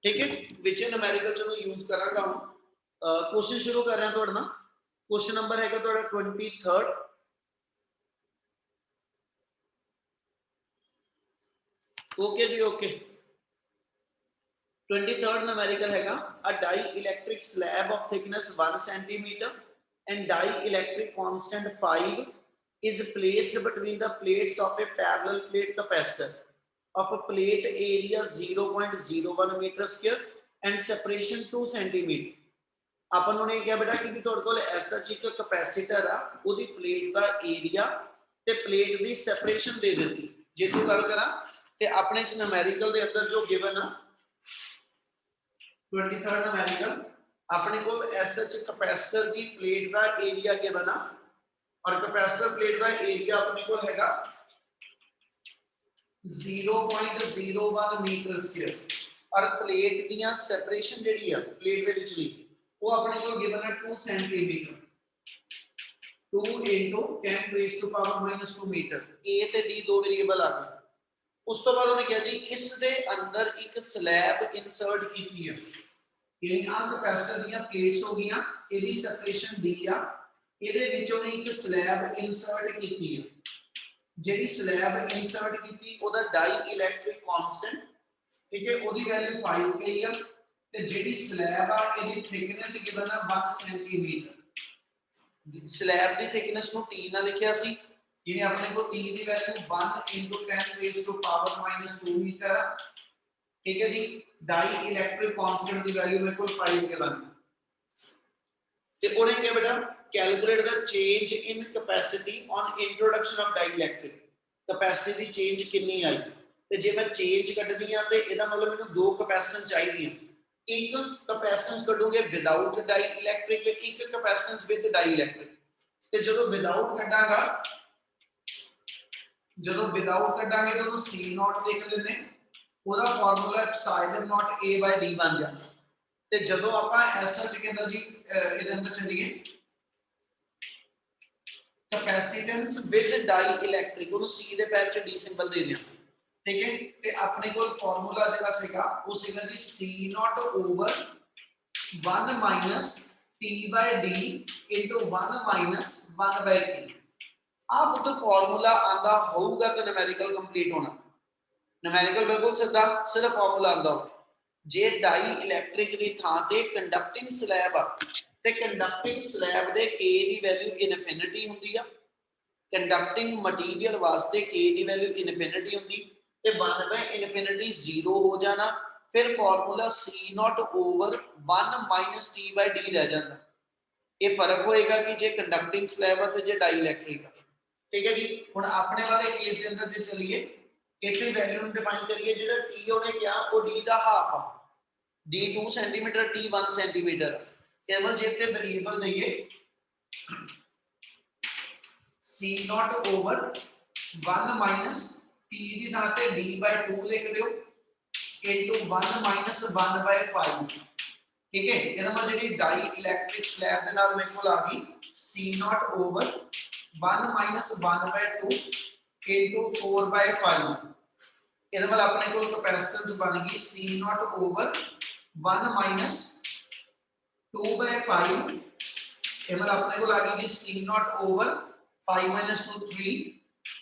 ठीक है विच न्यूमेरिकल चलो यूज करांगा हूं क्वेश्चन शुरू कर रहे हैं थोड़ा ना क्वेश्चन नंबर है थोड़ा 23rd ओके जी ओके 23rd न्यूमेरिकल हैगा a dielectric slab of thickness 1 centimeter and dielectric constant 5 is placed between the plates of a parallel plate capacitor of a plate area 0.01 meter square and separation 2 centimeter ਆਪਾਂ ਨੂੰ ਨੇ ਕਿਹਾ ਬੇਟਾ ਕਿ ਤੁਹਾਡੇ ਕੋਲ ਐਸਾ ਇੱਕ ਕੈਪੈਸਿਟਰ ਆ ਉਹਦੀ ਪਲੇਟ ਦਾ ਏਰੀਆ ਤੇ ਪਲੇਟ ਦੀ ਸੈਪਰੇਸ਼ਨ ਦੇ ਦਿੱਤੀ ਜੇ ਤੂੰ ਗੱਲ ਕਰਾਂ ਤੇ ਆਪਣੇ ਇਸ ਨਿਊਮੈਰੀਕਲ ਦੇ ਅੰਦਰ ਜੋ ਗਿਵਨ ਆ 23rd ਨਿਊਮੈਰੀਕਲ अपने को एसएच कैपेसिटर की प्लेट का एरिया के बना और कैपेसिटर प्लेट का एरिया अपने को हैगा 0.01 मीटर स्क्वायर और प्लेट दियां सेपरेशन जेडी है प्लेट दे विचली वो अपने को गिवन है 2 centimeter 2 into 10 raised to power -2 meter A ते डी दो वेरिएबल आ गए उस तो बाद उन्हें कहा जी इस दे अंदर एक स्लैब इंसर्ट कीती है यानी आ कैपेसिटर ਦੀਆਂ ਪਲੇਟਸ ਹੋ ਗਈਆਂ ਇਹਦੀ ਸੈਪਰੇਸ਼ਨ ਡੀ ਆ ਇਹਦੇ ਵਿੱਚੋਂ ਨੇ ਇੱਕ ਸਲੈਬ ਇਨਸਰਟ ਕੀਤੀ ਹੈ ਜਿਹੜੀ ਸਲੈਬ ਇਨਸਰਟ ਕੀਤੀ ਉਹਦਾ ਡਾਈ ਇਲੈਕਟ੍ਰਿਕ ਕਾਂਸਟੈਂਟ ਠੀਕ ਹੈ ਉਹਦੀ ਵੈਲਿਊ 5 ਕਹੀ ਆ ਤੇ ਜਿਹੜੀ ਸਲੈਬ ਆ ਇਹਦੀ ਥਿਕਨੈਸ ਗਿਵਨ ਆ 1 ਸੈਂਟੀਮੀਟਰ ਸਲੈਬ ਦੀ ਥਿਕਨੈਸ ਨੂੰ ਟੀ ਨਾਲ ਲਿਖਿਆ ਸੀ ਜਿਹਨੇ ਆਪਣੇ ਕੋਲ ਟੀ ਦੀ value 1 * 10 raised to power -2 metre ਆ ठीक है जी डाई इलेक्ट्रिक कांस्टेंट की वैल्यू मेरे को 5 के बन ते ओने क्या बेटा calculate the change in capacity on introduction of dielectric capacity दी चेंज कितनी आई ते जे मैं चेंज कढनी आ ते एदा मतलब मेनू दो कैपेसिटेंस चाहिए एक कैपेसिटेंस कढोगे विदाउट डाई इलेक्ट्रिक एक कैपेसिटेंस विद डाई इलेक्ट्रिक ते जदों विदाउट कढांगा जदों विदाउट कढांगे तो C नॉट लिख लेने ਉਹਦਾ formula epsilon naught a by d ਬਣ ਜਾਂਦਾ ਤੇ ਜਦੋਂ ਆਪਾਂ ਐਸਐਚ ਦੇ ਅੰਦਰ ਜੀ ਇਹਦੇ ਅੰਦਰ ਚੱਲੀਏ ਕੈਪੈਸਿਟੈਂਸ ਵਿਦ ਡਾਈ ਇਲੈਕਟ੍ਰਿਕ ਉਹਨੂੰ c ਦੇ ਪੈਰ ਚ d ਸਿੰਬਲ ਦੇ ਦਿਆਂ ਠੀਕ ਹੈ ਤੇ ਆਪਣੇ ਕੋਲ ਫਾਰਮੂਲਾ ਜਿਹੜਾ ਸੀਗਾ ਉਹ ਸੀਗਾ ਜੀ c not over 1 minus t by d into 1 minus 1 by t ਆਪ ਤੋਂ ਫਾਰਮੂਲਾ ਆਂਦਾ ਹੋਊਗਾ ਤਾਂ ਨਿਊਮੈਰੀਕਲ ਕੰਪਲੀਟ ਹੋਣਾ न्यूमेरिकल बिल्कुल सीधा सिर्फ फार्मूला आंदा जे डाई इलेक्ट्रिक दी थां ते कंडक्टिंग स्लैब आ ते कंडक्टिंग स्लैब दे k दी वैल्यू इनफिनिटी हुंदी आ कंडक्टिंग मटीरियल वास्ते k दी वैल्यू इनफिनिटी हुंदी ते 1 by इनफिनिटी 0 हो जाना फिर formula c naught over 1 minus t by d रह जाता ये फर्क होएगा कि जे कंडक्टिंग स्लैब है ते जे डाई इलेक्ट्रिक है ठीक है जी हुन अपने वाले केस दे अंदर जे चलिए इतनी वैल्यू डिफाइन करिए जेड़ा t होने क्या वो d दा हाफ आ d 2 सेंटीमीटर t 1 सेंटीमीटर केवल जेते वेरिएबल दइए c naught over 1 minus t दी थां ते d by 2 लिख दियो इनटू 1 माइनस 1 by 5 ठीक है ਇਹਦਾ ਮਤਲਬ ਜਿਹੜੀ ਡਾਈ ਇਲੈਕਟ੍ਰਿਕ ਸਲੈਬ ਦੇ ਨਾਲ ਮੇਰੇ ਕੋਲ ਆ ਗਈ c naught over 1 minus 1 by 2 into 4 by 5 ਇਹਦੇ ਨਾਲ ਆਪਣੇ ਕੋਲ ਕੈਪੈਸਿਟੈਂਸ ਬਣ ਗਈ C naught over 1 minus 2 by 5 ਇਹਦੇ ਨਾਲ ਆਪਣੇ ਕੋਲ ਆ ਗਈ ਜੀ C naught over 5 minus 2 3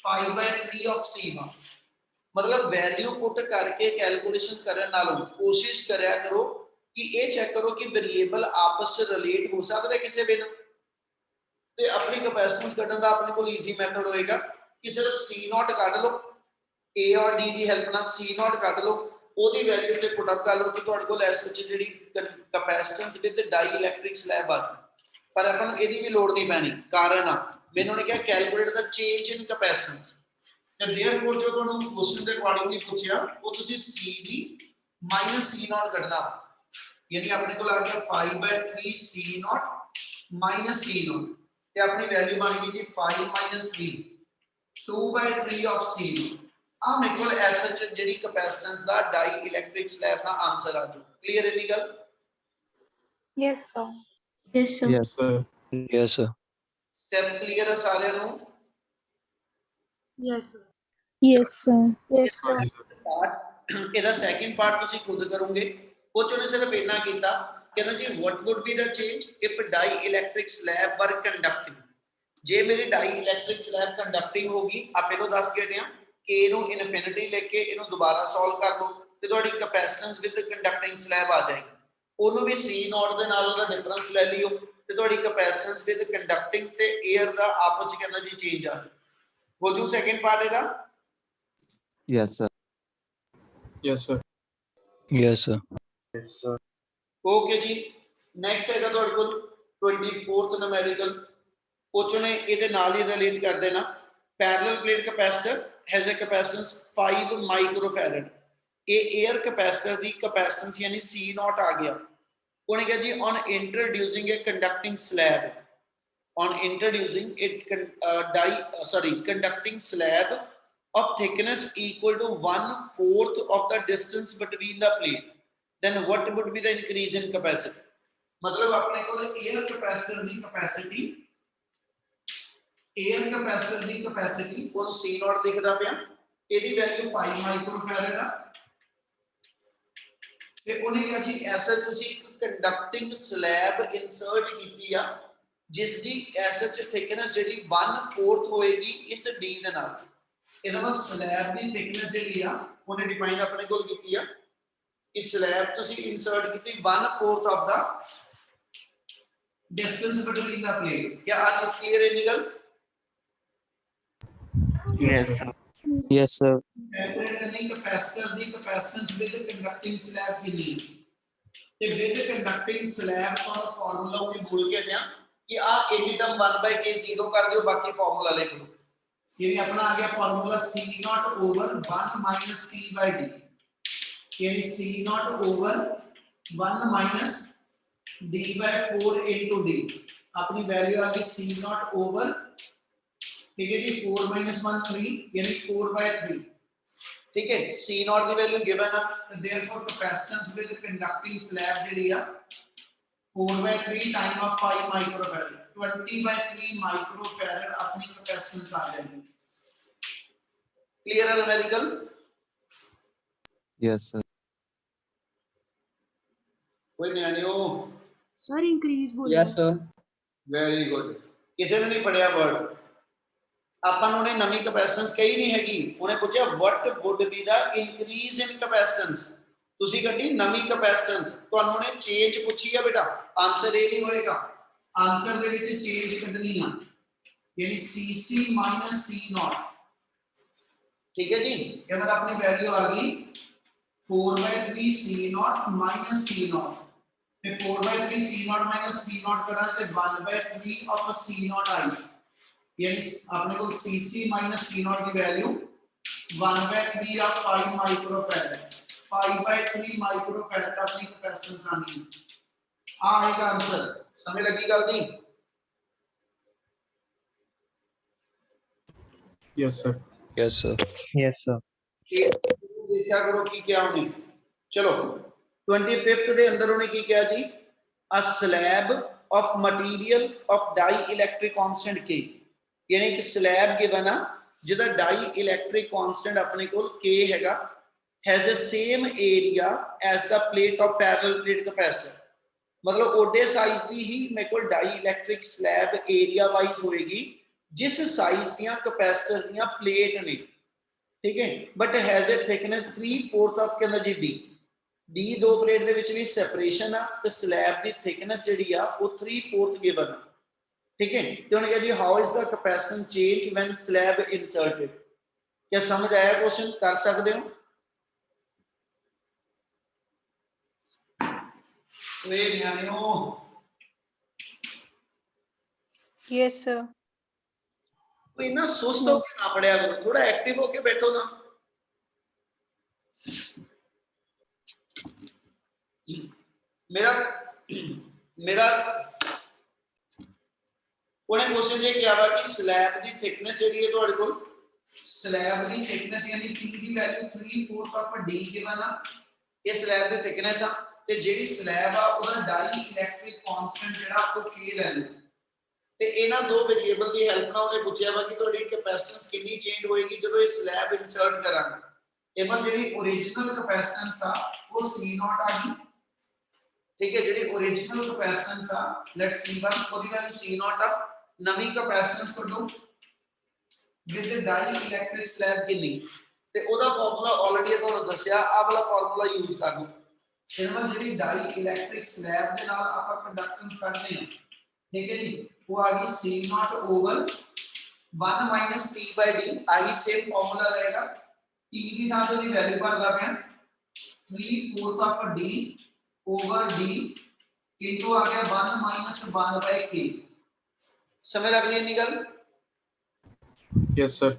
5 by 3 of C मतलब वैल्यू पुट करके कैलकुलेशन करने नालों कोशिश करया करो कि ये चेक करो कि वेरिएबल आपस में रिलेट हो सकता है किसी बिना ते अपनी कैपेसिटेंस कढण दा अपने कोल इजी मेथड होएगा कि सिर्फ C नॉट कढ लो A और D ਦੀ ਹੈਲਪ ਨਾਲ C नॉट ਕੱਢ ਲਓ ਉਹਦੀ ਵੈਲਿਊ ਤੇ ਪੁੱਟ ਅਪ ਕਰ ਲਓ ਤੇ ਤੁਹਾਡੇ ਕੋਲ ਐਸ ਚ ਜਿਹੜੀ ਕੈਪੈਸਿਟੈਂਸ ਵਿਦ ਡਾਈ ਇਲੈਕਟ੍ਰਿਕ ਸਲੈਬ ਆ ਪਰ ਆਪਾਂ ਨੂੰ ਇਹਦੀ ਵੀ ਲੋੜ ਨਹੀਂ ਪੈਣੀ ਕਾਰਨ ਆ ਮੈਨੂੰ ਨੇ ਕਿਹਾ ਕੈਲਕੂਲੇਟ ਦਾ ਚੇਂਜ ਇਨ ਕੈਪੈਸਿਟੈਂਸ ਤੇ देयरफॉर ਜੋ ਤੁਹਾਨੂੰ ਕੁਐਸਚਨ ਦੇ ਅਕੋਰਡਿੰਗਲੀ ਪੁੱਛਿਆ ਉਹ ਤੁਸੀਂ CD - C नॉट ਕੱਢਣਾ यानी अपने को आ गया 5/3 C नॉट - C नॉट ਤੇ ਆਪਣੀ ਵੈਲਿਊ ਬਣ ਗਈ ਜੀ 5 - 3 2/3 of C नॉट आ मेरे को एसएच जेडी कैपेसिटेंस दा डाई इलेक्ट्रिक स्लैब दा आंसर आ जो क्लियर है नी गल yes sir Yes, sir. Yes, sir. Yes, sir. Step clear है सारे नु yes sir Yes, sir. Yes sir part ਇਹਦਾ ਸੈਕਿੰਡ ਪਾर्ट ਤੁਸੀਂ ਖੁਦ ਕਰੋਗੇ कुछ उन्हें सिर्फ इतना किया कहना जी what would be the change if dielectric slab were conducting जे मेरी डाई इलैक्ट्रिक स्लैब कंडक्टिंग होगी आप इहनूं दस के हटे कि इहनूं इनफिनिटी लेके इहनूं दोबारा सॉल्व कर लो ते तुहाडी कैपेसिटेंस विद कंडक्टिंग स्लैब आ जाएगी ਉਹਨੂੰ ਵੀ C नॉट ਦੇ ਨਾਲ ਉਹਦਾ ਡਿਫਰੈਂਸ ਲੈ ਲਿਓ ਤੇ ਤੁਹਾਡੀ ਕੈਪੈਸਿਟੈਂਸ ਵਿਦ ਕੰਡਕਟਿੰਗ ਤੇ 에ਅਰ ਦਾ ਆਪਸ ਚ ਕਹਿੰਦਾ ਜੀ ਚੇਂਜ ਆ ਹੋ ਜੂ ਸੈਕਿੰਡ ਪਾਰਟ ਇਹਦਾ Yes, sir. Yes, sir. Yes, sir. Yes, sir. Okay ਜੀ ਨੈਕਸਟ ਹੈਗਾ ਤੁਹਾਡੇ ਕੋਲ 24th ਨੂਮੈਰੀਕਲ ਕੁਛ ਨੇ ਇਹਦੇ ਨਾਲ ਹੀ ਰਿਲੇਟ ਕਰ ਦੇਣਾ ਪੈਰਲਲ ਪਲੇਟ ਕੈਪੈਸਿਟਰ ਹੈਜ਼ ਅ ਕੈਪੈਸਿਟੈਂਸ 5 ਮਾਈਕਰੋਫੈਰਡ ਇਹ 에ਅਰ ਕੈਪੈਸਿਟਰ ਦੀ ਕੈਪੈਸਿਟੈਂਸ ਯਾਨੀ C नॉट ਆ ਗਿਆ ਉਹਨੇ ਕਿਹਾ ਜੀ on introducing a conducting slab on introducing it conducting slab of thickness equal to 1/4 of the distance between the plate then what would be the increase in capacity मतलब अपने को air capacitor दी capacity को C not दिखदा पिया ਇਹਦੀ value 5 ਮਾਈਕਰੋਫੈਰਡ ਆ ਤੇ ਉਹਨੇ ਕਿਹਾ ਜੀ ਐਸਾ ਤੁਸੀਂ ਇੱਕ ਕੰਡਕਟਿੰਗ ਸਲੈਬ ਇਨਸਰਟ ਕੀਤੀ ਆ ਜਿਸ ਦੀ ਐਸਐਚ ਥਿਕਨੈਸ ਜਿਹੜੀ 1/4 ਹੋਏਗੀ ਇਸ ਡੀ ਦੇ ਨਾਲ ਇਹਦਾ ਮਤਲਬ ਸਲੈਬ ਦੀ ਥਿਕਨੈਸ ਜਿਹੜੀ ਆ ਉਹਨੇ ਡਿਫਾਈਨ ਆਪਣੇ ਕੋਲ ਕੀਤੀ ਆ ਕਿ ਸਲੈਬ ਤੁਸੀਂ ਇਨਸਰਟ ਕੀਤੀ 1/4 of the distance between the plate ਕੀ ਆ ਚੀਜ਼ ਕਲੀਅਰ ਹੈ ਨਿਕਲ Yes, sir. Yes, sir. Calculate करने कैपेसिटर दी कैपेसिटेंस विद कंडक्टिंग स्लैब की नीड ते विद कंडक्टिंग स्लैब का फार्मूला भी भूल के गया कि आ एनी टर्म 1/k 0 कर दियो बाकी फार्मूला लिख लो ये भी अपना आ गया formula C naught over 1 minus T/d यानी C naught over 1 minus D/4 into d अपनी वैल्यू आ गई C नॉट ओवर ठीक है जी 4 - 1 3 यानी 4/3 ठीक है C नॉट दी वैल्यू गिवन है therefore capacitance with conducting slab जेडी आ 4/3 टाइम ऑफ 5 माइक्रोफैरड 20/3 माइक्रोफैरड अपनी कैपेसिटेंस आ जाएगी क्लियर है न्यूमेरिकल Yes, sir. कोई न्याणियो सर इंक्रीज बोलो Yes, sir. वेरी गुड किसी ने नहीं पढ़िया वर्ड ਆਪਾਂ ਨੂੰ ਉਹਨੇ ਨਵੀਂ ਕੈਪੈਸਿਟੈਂਸ ਕਹੀ ਨਹੀਂ ਹੈਗੀ ਉਹਨੇ ਪੁੱਛਿਆ what would be the increase in capacitance ਤੁਸੀਂ ਕੱਢੀ ਨਵੀਂ ਕੈਪੈਸਿਟੈਂਸ ਤੁਹਾਨੂੰ ਉਹਨੇ ਚੇਂਜ ਪੁੱਛੀ ਆ ਬੇਟਾ ਆਨਸਰ ਇਹ ਨਹੀਂ ਹੋਏਗਾ ਆਨਸਰ ਦੇ ਵਿੱਚ ਚੇਂਜ ਕੱਢਣੀ ਆ ਯਾਨੀ cc - C नॉट ठीक है जी ਇਹ ਮਤਲਬ ਆਪਣੀ ਵੈਲਿਊ ਆ ਗਈ 4/3 C नॉट - C नॉट ਤੇ 4/3 C नॉट - C नॉट ਕਰਾਂ ਤੇ 1/3 of C नॉट आई यानी अपने को cc - C नॉट की वैल्यू 1/3 ऑफ 5 माइक्रोफैरड 5/3 माइक्रोफैरड अपनी कैपेसिटेंस आनी आ आएगा आंसर समझ लगी गल दी Yes, sir. Yes, sir. Yes, sir. देखा करो कि क्या होनी चलो 25th ਦੇ ਅੰਦਰ ਉਹਨੇ ਕੀ ਕਿਹਾ ਜੀ a slab of material of dielectric constant K यानी कि स्लैब गिवन आ जिहदा डाई इलैक्ट्रिक कांस्टेंट अपने कोल K हैगा has the same area as the plate of parallel plate capacitor मतलब ओडे साइज दी ही मेरे कोल dielectric slab area wise होएगी जिस साइज दियां कैपेसिटर दियां प्लेट ने ठीक है but has a thickness 3/4 of कहंदा जी D दो प्लेट दे विच भी सेपरेशन आ ते स्लैब दी थिकनेस जेहड़ी आ वो 3/4 गिवन आ ठीक है तो उन्होंने कहा जी how is the capacitance change when slab inserted क्या समझ आया क्वेश्चन कर सकते हो वे न्याणियों Yes, sir. तो इतना सुस्त होकर ना पढ़िया करो थोड़ा एक्टिव होके बैठो ना मेरा मेरा उन्हें क्वेश्चन ये क्या हुआ कि स्लैब दी थिकनेस जेडी है ਤੁਹਾਡੇ ਕੋਲ स्लैब दी थिकनेस यानी T दी वैल्यू 3/4 ऑफ D गिवन आ ये स्लैब दी थिकनेस आ ते जेडी स्लैब आ ਉਹਦਾ डाई इलैक्ट्रिक कांस्टेंट ਜਿਹੜਾ ਉਹ K ਲੈ ਲਓ ਤੇ ਇਹਨਾਂ ਦੋ ਵੇਰੀਏਬਲ ਦੀ ਹੈਲਪ ਨਾਲ ਉਹਨੇ ਪੁੱਛਿਆ ਵਾ ਕਿ ਤੁਹਾਡੀ ਕੈਪੈਸਿਟੈਂਸ ਕਿੰਨੀ ਚੇਂਜ ਹੋਏਗੀ ਜਦੋਂ ਇਹ ਸਲੈਬ ਇਨਸਰਟ ਕਰਾਂਗੇ ਇਵਨ ਜਿਹੜੀ origignal ਕੈਪੈਸਿਟੈਂਸ ਆ ਉਹ C0 ਆ ਗਈ ठीक है ਜਿਹੜੀ original capacitance uh let's C1 ਉਹਦੀ ਵੈल्यू C0 ਆ ਨਵੀਂ कैपेसिटेंस ਕੱਢੋ ਵਿਦ ਡਾਈ ਇਲੈਕਟ੍ਰਿਕ ਸਲੈਬ ਕਿੰਨੀ ਤੇ ਉਹਦਾ ਫਾਰਮੂਲਾ ਆਲਰੇਡੀ ਤੁਹਾਨੂੰ ਦੱਸਿਆ ਆ ਵਾਲਾ ਫਾਰਮੂਲਾ ਯੂਜ਼ ਕਰ ਲਓ ਇਹਨਾਂ ਜਿਹੜੀ ਡਾਈ ਇਲੈਕਟ੍ਰਿਕ ਸਲੈਬ ਦੇ ਨਾਲ ਆਪਾਂ ਕੰਡਕਟੈਂਸ ਕੱਢਦੇ ਹਾਂ ਠੀਕ ਹੈ ਜੀ वो आ गई C0 over 1 minus T by D I same formula रहेगा T की थां ते दी वैल्यू भरदा पिया 3/4 of D over D into आ गया 1 माइनस 1 by K समझ लग रही है नी गल Yes, sir.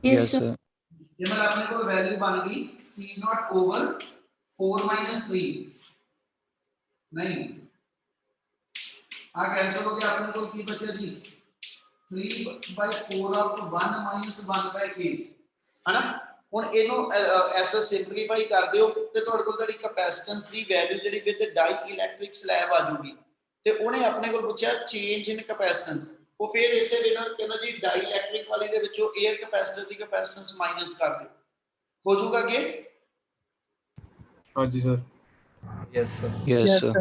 Yes, sir. ये मतलब अपने को वैल्यू बन गई C0 ओवर 4 माइनस 3 नहीं आ कैंसिल हो गया अपने को की बचा जी 3/4 ऑफ 1 माइनस 1 by k है ना ਹੁਣ ਇਹਨੂੰ ਐਸਾ ਸਿੰਪਲੀਫਾਈ ਕਰ ਦਿਓ ਤੇ ਤੁਹਾਡੇ ਕੋਲ ਜਿਹੜੀ ਕਪੈਸਿਟੈਂਸ ਦੀ ਵੈਲਿਊ ਜਿਹੜੀ ਵਿਦ ਡਾਈ ਇਲੈਕਟ੍ਰਿਕ ਸਲੈਬ ਆ ਜੂਗੀ ਤੇ ਉਹਨੇ ਆਪਣੇ ਕੋਲ ਪੁੱਛਿਆ ਚੇਂਜ ਇਨ ਕਪੈਸਿਟੈਂਸ ਉਹ ਫਿਰ ਇਸੇ ਵੇ ਨਾਲ ਕਹਿੰਦਾ ਜੀ ਡਾਈ ਇਲੈਕਟ੍ਰਿਕ ਵਾਲੀ ਦੇ ਵਿੱਚੋਂ 에ਅਰ ਕਪੈਸਿਟਰ ਦੀ ਕਪੈਸਿਟੈਂਸ ਮਾਈਨਸ ਕਰ ਦਿਓ ਹੋ ਜਾਊਗਾ ਅੱਗੇ ਹਾਂਜੀ sir. Yes, sir. Yes, sir.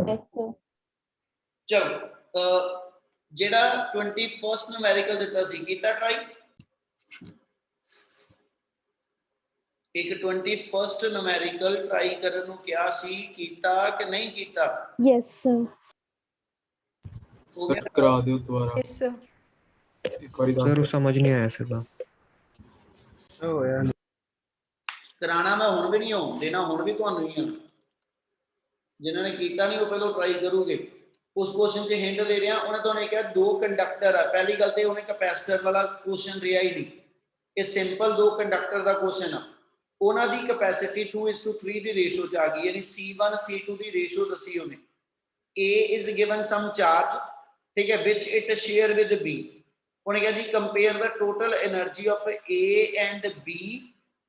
ਚਲੋ ਜਿਹੜਾ 21st ਨੂਮੈਰੀਕਲ ਦਿੱਤਾ ਸੀ ਕੀਤਾ ਟਰਾਈ ਇੱਕ 21st ਨੂਮੈਰੀਕਲ ਟਰਾਈ ਕਰਨ ਨੂੰ ਕਿਹਾ ਸੀ ਕੀਤਾ ਕਿ ਨਹੀਂ ਕੀਤਾ Yes, sir. ਸਰ ਕਰਾ ਦਿਓ ਦੁਬਾਰਾ Yes, sir. ਇੱਕ ਵਾਰੀ ਦੱਸ सर ਦਿਓ। समझ नहीं आया सीधा ਕਰਾਣਾ ਮੈਂ ਹੁਣ ਵੀ ਨਹੀਂ ਹੋਣ ਦੇਣਾ ਹੁਣ ਵੀ ਤੁਹਾਨੂੰ ਹੀ ਆ ਜਿਨ੍ਹਾਂ ਨੇ ਕੀਤਾ ਨਹੀਂ ਉਹ ਪਹਿਲਾਂ ਟਰਾਈ ਕਰੂਗੇ ਉਸ ਕੁਐਸਚਨ 'ਚ ਹਿੰਟ ਦੇ ਰਿਹਾ ਉਹਨੇ ਤੁਹਾਨੂੰ ਕਿਹਾ ਦੋ ਕੰਡਕਟਰ ਆ ਪਹਿਲੀ ਗੱਲ ਤੇ ਉਹਨੇ ਕੈਪੈਸਿਟਰ ਵਾਲਾ ਕੁਐਸਚਨ ਰਿਹਾ ਹੀ ਨਹੀਂ ਇਹ ਸਿੰਪਲ ਦੋ ਕੰਡਕਟਰ ਦਾ ਕੁਐਸਚਨ ਆ ਉਹਨਾਂ ਦੀ ਕੈਪੈਸਿਟੀ 2:3 ਦੀ ਰੇਸ਼ੋ 'ਚ ਆ ਗਈ ਯਾਨੀ C1 C2 ਦੀ ਰੇਸ਼ੋ ਦੱਸੀ ਉਹਨੇ A is given some charge ठीक है which it share with B ਉਹਨੇ ਕਿਹਾ ਜੀ compare the total energy of A and B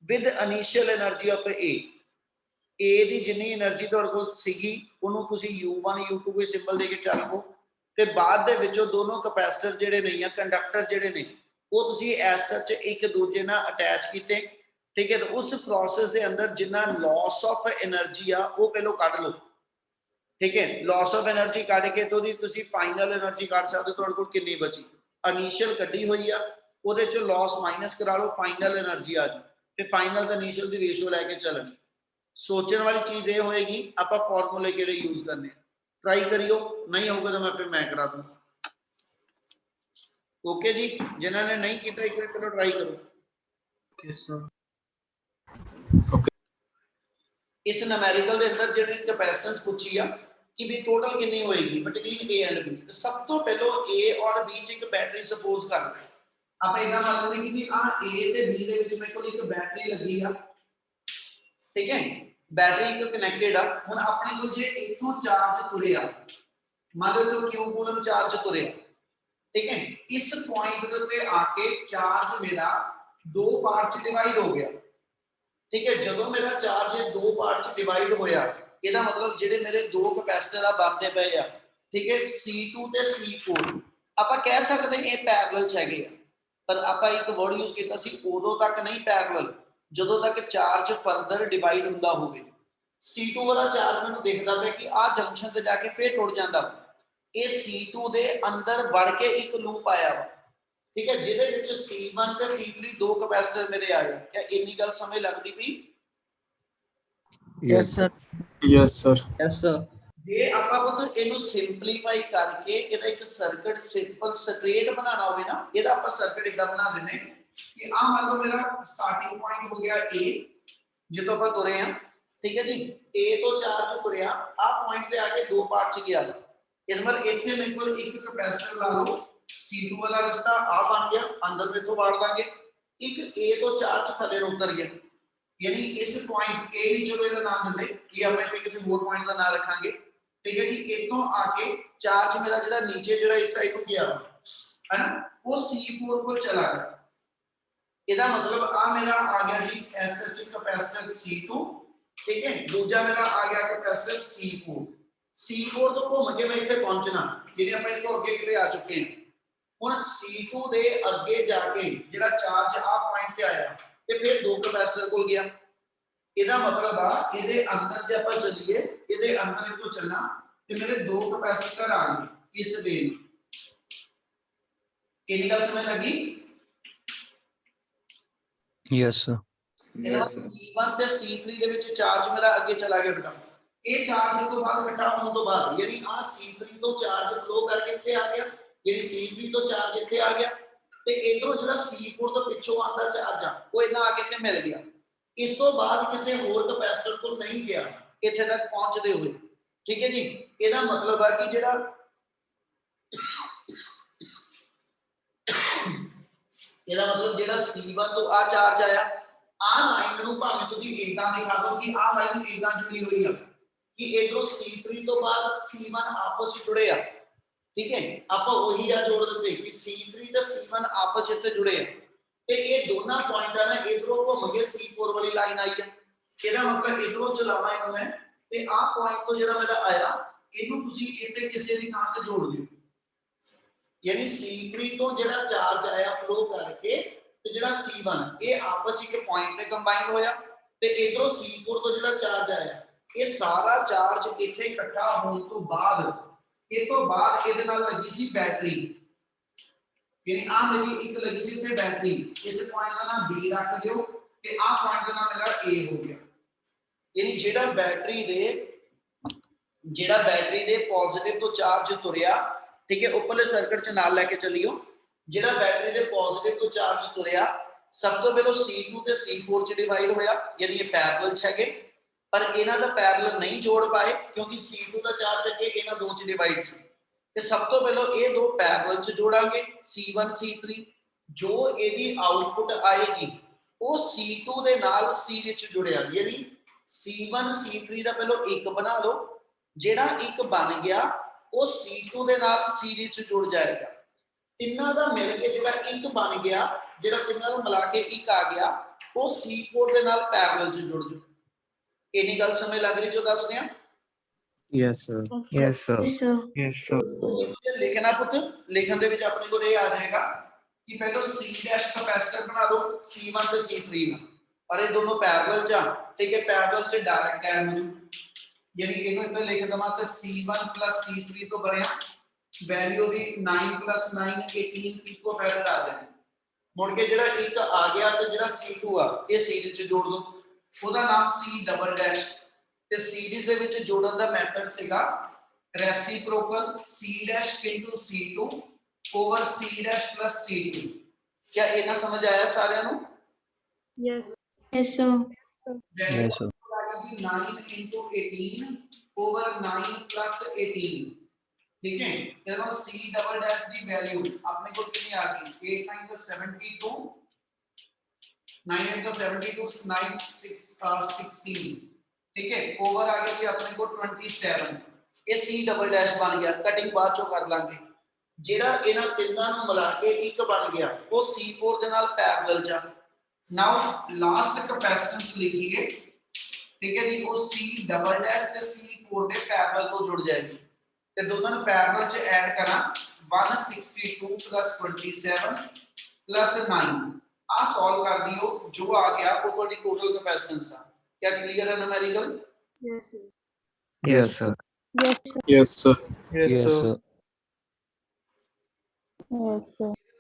with initial energy of A A ਦੀ ਜਿੰਨੀ એનર્ਜੀ ਤੁਹਾਡੇ ਕੋਲ ਸੀਗੀ ਉਹਨੂੰ ਤੁਸੀਂ U1 U2 ਕੋਈ ਸਿੰਬਲ ਦੇ ਕੇ ਚੱਲ ਪੋ ਤੇ ਬਾਅਦ ਦੇ ਵਿੱਚੋਂ ਦੋਨੋਂ ਕੈਪੈਸਿਟਰ ਜਿਹੜੇ ਨੇ ਜਾਂ ਕੰਡਕਟਰ ਜਿਹੜੇ ਨੇ ਉਹ ਤੁਸੀਂ ਐਸ ਸੱਚ ਇੱਕ ਦੂਜੇ ਨਾਲ ਅਟੈਚ ਕੀਤੇ ਠੀਕ ਹੈ ਤੇ ਉਸ ਪ੍ਰੋਸੈਸ ਦੇ ਅੰਦਰ ਜਿੰਨਾ ਲਾਸ ਆਫ એનર્ਜੀ ਆ ਉਹ ਪਹਿਲਾਂ ਕੱਢ ਲਓ ठीक है लॉस ऑफ एनर्जी ਕੱਢ ਕੇ ਤੋਂ ਦੀ ਤੁਸੀਂ ਫਾਈਨਲ એનર્ਜੀ ਕੱਢ ਸਕਦੇ ਤੁਹਾਡੇ ਕੋਲ ਕਿੰਨੀ ਬਚੀ ਇਨੀਸ਼ੀਅਲ ਕੱਢੀ ਹੋਈ ਆ ਉਹਦੇ ਚੋਂ ਲਾਸ ਮਾਈਨਸ ਕਰਾ ਲਓ ਫਾਈਨਲ એનર્ਜੀ ਆ ਜੀ ਤੇ ਫਾਈਨਲ ਤੇ ਇਨੀਸ਼ੀਅਲ ਦੀ ਰੇਸ਼ੋ ਲੈ ਕੇ ਚੱਲਣੀ ਸੋਚਣ ਵਾਲੀ ਚੀਜ਼ ਇਹ ਹੋਏਗੀ ਆਪਾਂ ਫਾਰਮੂਲੇ ਕਿਹੜੇ ਯੂਜ਼ ਕਰਨੇ ਟਰਾਈ ਕਰਿਓ ਨਹੀਂ ਹੋਊਗਾ ਤਾਂ ਮੈਂ ਫਿਰ ਮੈਂ ਕਰਾ ਦੂੰ ਓਕੇ ਜੀ ਜਿਨ੍ਹਾਂ ਨੇ ਨਹੀਂ ਕੀਤਾ ਇੱਕ ਵਾਰ ਚਲੋ ਟਰਾਈ ਕਰੋ Yes, sir. ਇਸ ਨੂਮੈਰੀਕਲ ਦੇ ਅੰਦਰ ਜਿਹੜੀ ਕੈਪੈਸਿਟੈਂਸ ਪੁੱਛੀ ਆ ਕਿ ਵੀ ਟੋਟਲ ਕਿੰਨੀ ਹੋਏਗੀ ਬਿਟਵੀਨ A ਐਂਡ B ਸਭ ਤੋਂ ਪਹਿਲਾਂ A ਔਰ B ਚ ਇੱਕ ਬੈਟਰੀ ਸਪੋਜ਼ ਕਰ ਲਓ ਆਪਾਂ ਇਹਦਾ ਮੰਨ ਲੈਂਦੇ ਕਿ ਵੀ ਆ A ਤੇ B ਦੇ ਵਿੱਚ ਮੇਰੇ ਕੋਲ ਇੱਕ ਬੈਟਰੀ ਲੱਗੀ ਆ ਠੀਕ ਹੈ ਬੈਟਰੀ ਇੱਕ ਕਨੈਕਟਡ ਆ ਹੁਣ ਆਪਣੇ ਕੋਲ ਜੇ ਇੱਥੋਂ ਚਾਰਜ ਤੁਰਿਆ ਮੰਨ ਲਓ ਕਿ Q ਕੂਲਮ ਚਾਰਜ ਤੁਰਿਆ ਠੀਕ ਹੈ ਇਸ ਪੁਆਇੰਟ ਦੇ ਉੱਤੇ ਆ ਕੇ ਚਾਰਜ ਮੇਰਾ ਦੋ ਪਾਰਟ ਚ ਡਿਵਾਈਡ ਹੋ ਗਿਆ ठीक है ਜਦੋਂ ਮੇਰਾ ਚਾਰਜ ਇਹ ਦੋ ਪਾਰਟ ਚ ਡਿਵਾਈਡ ਹੋਇਆ ਇਹਦਾ ਮਤਲਬ ਜਿਹੜੇ ਮੇਰੇ ਦੋ ਕੈਪੈਸਿਟਰ ਆ ਬਣਦੇ ਪਏ ਆ ਠੀਕ ਹੈ C2 ਤੇ C4 ਆਪਾਂ ਕਹਿ ਸਕਦੇ ਇਹ ਪੈਰਲਲ ਚ ਹੈਗੇ ਆ ਪਰ ਆਪਾਂ ਇੱਕ ਵਰਡ ਯੂਜ਼ ਕੀਤਾ ਸੀ ਉਦੋਂ ਤੱਕ ਨਹੀਂ ਪੈਰਲਲ ਜਦੋਂ ਤੱਕ ਚਾਰਜ ਫਰਦਰ ਡਿਵਾਈਡ ਹੁੰਦਾ ਹੋਵੇ C2 ਵਾਲਾ ਚਾਰਜ ਮੈਨੂੰ ਦਿਖਦਾ ਪਿਆ ਕਿ ਆਹ ਜੰਕਸ਼ਨ ਤੇ ਜਾ ਕੇ ਫੇਰ ਟੁੱਟ ਜਾਂਦਾ ਇਹ C2 ਦੇ ਅੰਦਰ ਵੜ ਕੇ ਇੱਕ ਲੂਪ ਆਇਆ ਵਾ ठीक है ਜਿਹਦੇ ਵਿੱਚ C1 ਤੇ C3 ਦੋ ਕੈਪੈਸਿਟਰ ਮੇਰੇ ਆਏ ਕਿਆ ਇੰਨੀ ਗੱਲ ਸਮਝ ਲੱਗਦੀ ਪਈ Yes, sir. Yes, sir. Yes, sir. ਜੇ ਆਪਾਂ ਪੁੱਤ ਇਹਨੂੰ ਸਿੰਪਲੀਫਾਈ ਕਰਕੇ ਇਹਦਾ ਇੱਕ ਸਰਕਟ ਸਿੰਪਲ ਸਟ੍ਰੇਟ ਬਣਾਉਣਾ ਹੋਵੇ ਨਾ ਇਹਦਾ ਆਪਾਂ ਸਰਕਟ ਇਦਾਂ ਬਣਾ ਦਿੰਦੇ ਕਿ ਆ ਮੰਨ ਲਓ ਮੇਰਾ ਸਟਾਰਟਿੰਗ ਪੁਆਇੰਟ ਹੋ ਗਿਆ A ਜਿੱਦੋਂ ਆਪਾਂ ਤੁਰੇ ਆ ਠੀਕ ਹੈ ਜੀ A ਤੋਂ ਚਾਰਜ ਤੁਰਿਆ ਆ ਪੁਆਇੰਟ ਤੇ ਆ ਕੇ ਦੋ ਪਾਰਟ ਚ ਗਿਆ ਇਸ ਵਾਰ ਇੱਥੇ ਮੇਰੇ ਕੋਲ ਇੱਕ ਕੈਪੈਸਿਟਰ ਲਾ ਲਓ C2 वाला रास्ता आ बन गया अंदर में तो बाढ़ देंगे एक A तो चार्ज थले उतर गया यानी इस पॉइंट A नहीं चलो ਇਹਦਾ ਨਾਮ ਦਿੰਦੇ ਇਹ ਆਪਾਂ ਇੱਥੇ ਕਿਸੇ ਹੋਰ ਪੁਆਇੰਟ ਦਾ ਨਾਮ ਰੱਖਾਂਗੇ ਠੀਕ ਹੈ ਜੀ ਇਤੋਂ ਆ ਕੇ ਚਾਰਜ ਮੇਰਾ ਜਿਹੜਾ ਨੀਚੇ ਜਿਹੜਾ ਇਸ ਸਾਈਡ ਨੂੰ ਗਿਆ ਹੈ ਨਾ ਉਹ C4 ਕੋਲ ਚਲਾ ਗਿਆ ਇਹਦਾ ਮਤਲਬ ਆ ਮੇਰਾ ਆ ਗਿਆ ਜੀ SH ਕੈਪੈਸਿਟਰ C2 ਠੀਕ ਹੈ ਦੂਜਾ ਮੇਰਾ ਆ ਗਿਆ ਕੈਪੈਸਿਟਰ C4 ਤੋਂ ਘੁੰਮ ਕੇ ਮੈਂ ਇੱਥੇ ਪਹੁੰਚਣਾ ਜਿਹੜੇ ਆਪਾਂ ਇਹ ਤੋਂ ਅੱਗੇ ਕਿਤੇ ਆ ਚੁੱਕੇ ਹਾਂ ਹੁਣ C2 ਦੇ ਅੱਗੇ ਜਾ ਕੇ ਜਿਹੜਾ ਚਾਰਜ ਆ ਪੁਆਇੰਟ ਤੇ ਆਇਆ ਤੇ ਫਿਰ ਦੋ ਕੈਪੈਸਿਟਰ ਕੋਲ ਗਿਆ ਇਹਦਾ ਮਤਲਬ ਆ ਇਹਦੇ ਅੰਦਰ ਜੇ ਆਪਾਂ ਚੱਲੀਏ ਇਹਦੇ ਅੰਦਰ ਇਹ ਤੋਂ ਚੱਲਣਾ ਤੇ ਮੇਰੇ ਦੋ ਕਪੈਸਿਟਰ ਆ ਗਏ ਇਸ ਵੇ ਨੂੰ। ਇਹਦੀ ਗੱਲ ਸਮਝ ਲੱਗੀ? Yes, sir. ਇਹਦਾ ਮਤਲਬ C1 ਤੇ C3 ਦੇ ਵਿੱਚ ਚਾਰਜ ਮੇਰਾ ਅੱਗੇ ਚਲਾ ਗਿਆ ਬੇਟਾ। ਇਹ ਚਾਰਜ ਤੋਂ ਬਾਅਦ ਇਕੱਠਾ ਹੋਣ ਤੋਂ ਬਾਅਦ ਯਾਨੀ ਆ C3 ਤੋਂ ਚਾਰਜ ਫਲੋ ਕਰਕੇ ਇੱਥੇ ਆ ਗਿਆ, ਜਿਹੜੀ C3 ਤੋਂ ਚਾਰਜ ਇੱਥੇ ਆ ਗਿਆ ਤੇ ਇਧਰੋਂ ਜਿਹੜਾ C4 ਤੋਂ ਪਿੱਛੋਂ ਆਉਂਦਾ ਚਾਰਜ ਆ ਉਹ ਇਹਨਾਂ ਆ ਕੇ ਤੇ ਮਿਲ ਗਿਆ। ਇਸ ਤੋਂ ਬਾਅਦ ਕਿਸੇ ਹੋਰ ਕਪੈਸਿਟਰ ਤੋਂ ਨਹੀਂ ਗਿਆ ਇੱਥੇ ਤੱਕ ਪਹੁੰਚਦੇ ਹੋਏ। ਠੀਕ ਹੈ ਜੀ, ਇਹਦਾ ਮਤਲਬ ਹੈ ਕਿ ਜਿਹੜਾ ਇਹਦਾ ਮਤਲਬ ਜਿਹੜਾ C1 ਤੋਂ ਆ ਚਾਰਜ ਆਇਆ, ਆ ਲਾਈਨ ਨੂੰ ਭਾਵੇਂ ਤੁਸੀਂ ਇਦਾਂ ਦਿਖਾ ਦਿਓ ਕਿ ਆ ਲਾਈਨ ਇਦਾਂ ਜੁੜੀ ਹੋਈ ਆ ਕਿ ਇਧਰੋਂ C3 ਤੋਂ ਬਾਅਦ C1 ਆਪਸ ਵਿੱਚ ਜੁੜੇ ਆ। ਠੀਕ ਹੈ, ਆਪਾਂ ਉਹੀ ਆ ਜੋੜ ਦਿੱਤੇ ਕਿ C3 ਤੇ C1 ਆਪਸ ਵਿੱਚ ਜੁੜੇ ਆ ਤੇ ਇਹ ਦੋਨਾਂ ਪੁਆਇੰਟਾਂ ਨੇ ਇਧਰੋਂ ਘੁੰਮ ਕੇ C4 ਵਾਲੀ ਲਾਈਨ ਆਈ ਹੈ। ਇਹਦਾ ਮਤਲਬ ਇਧਰੋਂ ਚਲਾਵਾ ਇਹਨੂੰ ਮੈਂ ਤੇ ਆ ਪੁਆਇੰਟ ਤੋਂ ਜਿਹੜਾ ਮੇਰਾ ਆਇਆ ਇਹਨੂੰ ਤੁਸੀਂ ਇੱਥੇ ਕਿਸੇ ਦੀ ਥਾਂ ਤੇ ਜੋੜ ਦਿਓ। ਯਾਨੀ C3 ਤੋਂ ਜਿਹੜਾ ਚਾਰਜ ਆਇਆ ਫਲੋ ਕਰਕੇ ਤੇ ਜਿਹੜਾ C1 ਇਹ ਆਪਸ ਵਿੱਚ ਇੱਕ ਪੁਆਇੰਟ ਤੇ ਕੰਬਾਈਨ ਹੋਇਆ ਤੇ ਇਧਰੋਂ C4 ਤੋਂ ਜਿਹੜਾ ਚਾਰਜ ਆਇਆ ਇਹ ਸਾਰਾ ਚਾਰਜ ਇੱਥੇ ਇਕੱਠਾ ਹੋਣ ਤੋਂ ਬਾਅਦ ਇਹ ਤੋਂ ਬਾਅਦ ਇਹਦੇ ਨਾਲ ਲੱਗੀ ਸੀ ਬੈਟਰੀ। ਯਾਨੀ ਆ ਮੇਰੀ ਇੱਕ ਲੱਗੀ ਸੀ ਤੇ ਬੈਟਰੀ, ਇਸ ਪੁਆਇੰਟ ਦਾ ਨਾਮ B ਰੱਖ ਦਿਓ ਤੇ ਆ ਪੁਆਇੰਟ ਦਾ ਨਾਮ ਮੇਰਾ A ਹੋ ਗਿਆ। ਯਾਨੀ ਜਿਹੜਾ ਬੈਟਰੀ ਦੇ ਪੋਜ਼ਿਟਿਵ ਤੋਂ ਚਾਰਜ ਤੁਰਿਆ, ਠੀਕ ਹੈ, ਉੱਪਰਲੇ ਸਰਕਟ ਚ ਨਾਲ ਲੈ ਕੇ ਚੱਲਿਓ। ਜਿਹੜਾ ਬੈਟਰੀ ਦੇ ਪੋਜ਼ਿਟਿਵ ਤੋਂ ਚਾਰਜ ਤੁਰਿਆ ਸਭ ਤੋਂ ਪਹਿਲਾਂ C2 ਤੇ C4 ਚ ਡਿਵਾਈਡ ਹੋਇਆ, ਯਾਨੀ ਇਹ ਪੈਰਲਲ ਚ ਹੈਗੇ ਪਰ ਇਹਨਾਂ ਦਾ ਪੈਰਲਲ ਨਹੀਂ ਜੋੜ ਪਾਏ ਕਿਉਂਕਿ C2 ਦਾ ਚਾਰਜ ਅੱਗੇ ਇਹਨਾਂ ਦੋ ਚ ਡਿਵਾਈਡ ਸੀ ਤੇ ਸਭ ਤੋਂ ਪਹਿਲਾਂ ਇਹ ਦੋ ਪੈਰਲਲ ਚ ਜੋੜਾਂਗੇ C1 C3। ਜੋ ਇਹਦੀ ਆਉਟਪੁੱਟ ਆਏਗੀ ਉਹ C2 ਦੇ ਨਾਲ ਸੀਰੀਜ਼ ਚ ਜੁੜਿਆ, ਯਾਨੀ C1 C3 ਦਾ ਪਹਿਲਾਂ ਇੱਕ ਬਣਾ ਲਓ, ਜਿਹੜਾ ਇੱਕ ਬਣ ਗਿਆ ਉਹ C2 ਦੇ ਨਾਲ ਸੀਰੀਜ਼ ਚ ਜੁੜ ਜਾਏਗਾ। ਤਿੰਨਾਂ ਦਾ ਮਿਲ ਕੇ ਜਿਹੜਾ ਇੱਕ ਬਣ ਗਿਆ, ਜਿਹੜਾ ਤਿੰਨਾਂ ਨੂੰ ਮਿਲਾ ਕੇ ਇੱਕ ਆ ਗਿਆ ਉਹ C4 ਦੇ ਨਾਲ ਪੈਰਲਲ ਚ ਜੁੜ ਜੂ। ਇੰਨੀ ਗੱਲ ਸਮਝ ਲੱਗ ਰਹੀ ਜੋ ਦੱਸ ਰਿਹਾ? Yes, sir. Yes, sir. Yes, sir. ਇਹ ਲਿਖਣਾ ਪੁੱਤ, ਲਿਖਣ ਦੇ ਵਿੱਚ ਆਪਣੇ ਕੋਲ ਇਹ ਆ ਜਾਏਗਾ ਕਿ ਪਹਿਲਾਂ C' ਕਪੈਸਿਟਰ ਬਣਾ ਲਓ C1 ਤੇ C3 ਨਾਲ और ये दोनों पैरेलल चा, ठीक है, पैरेलल से डायरेक्ट ऐड हो जू, यानी ਇਹਨੂੰ ਇੱਥੇ ਲਿਖ ਦਵਾਂ ਤੇ C1 C3 ਤੋਂ ਬਣਿਆ ਵੈਲਿਊ ਦੀ 9 9 18 ਪਿਕੋ ਫੈਰਡ ਆ ਜਾਣੀ। ਮੁੜ ਕੇ ਜਿਹੜਾ ਇੱਕ ਆ ਗਿਆ ਤੇ ਜਿਹੜਾ C2 ਆ ਇਹ ਸੀਰੀਜ਼ ਚ ਜੋੜ ਦੋ, ਉਹਦਾ ਨਾਮ C ਡਬਲ ਡੈਸ਼ ਤੇ ਸੀਰੀਜ਼ ਦੇ ਵਿੱਚ ਜੋੜਨ ਦਾ ਮੈਥਡ ਸੀਗਾ reciprocal C' C2 over C' C2। क्या इतना समझ आया सारे नु? Yes. Yes, sir. Yes, sir. 9 into 18 over 9 plus 18, ठीक है। इधर C डबल डैश की वैल्यू अपने को कितनी आ गई 8 9 तो 72, 9 8 तो 72, 9 6 16, ठीक है, ओवर आ गया अपने को 27। ये C डबल डैश बन गया, कटिंग बाद चो कर लांगे। ਜਿਹੜਾ ਇਹਨਾਂ ਤਿੰਨਾਂ ਨੂੰ ਮਿਲਾ ਕੇ ਇੱਕ ਬਣ ਗਿਆ ਉਹ C4 ਦੇ ਨਾਲ ਪੈਰਲਲ ਚ। ਨਾਓ ਲਾਸਟ ਕਪੈਸਿਟੈਂਸ ਲਿਖੀਏ, ਠੀਕ ਹੈ ਜੀ, ਉਹ C ਡਬਲ ਡੈਸ਼ ਤੇ C4 ਦੇ ਪੈਰਲਲ ਤੋਂ ਜੁੜ ਜਾਏਗੀ ਤੇ ਦੋਨਾਂ ਨੂੰ ਪੈਰਲਲ ਚ ਐਡ ਕਰਾਂ 162 27 9 ਆ ਸੋਲਵ ਕਰ ਦਿਓ, ਜੋ ਆ ਗਿਆ ਉਹ ਤੁਹਾਡੀ ਟੋਟਲ ਕਪੈਸਿਟੈਂਸ ਆ। क्या क्लियर है numerical? Yes, sir. Yes, sir. Yes, sir. Yes, sir. Yes, sir. Yes, sir.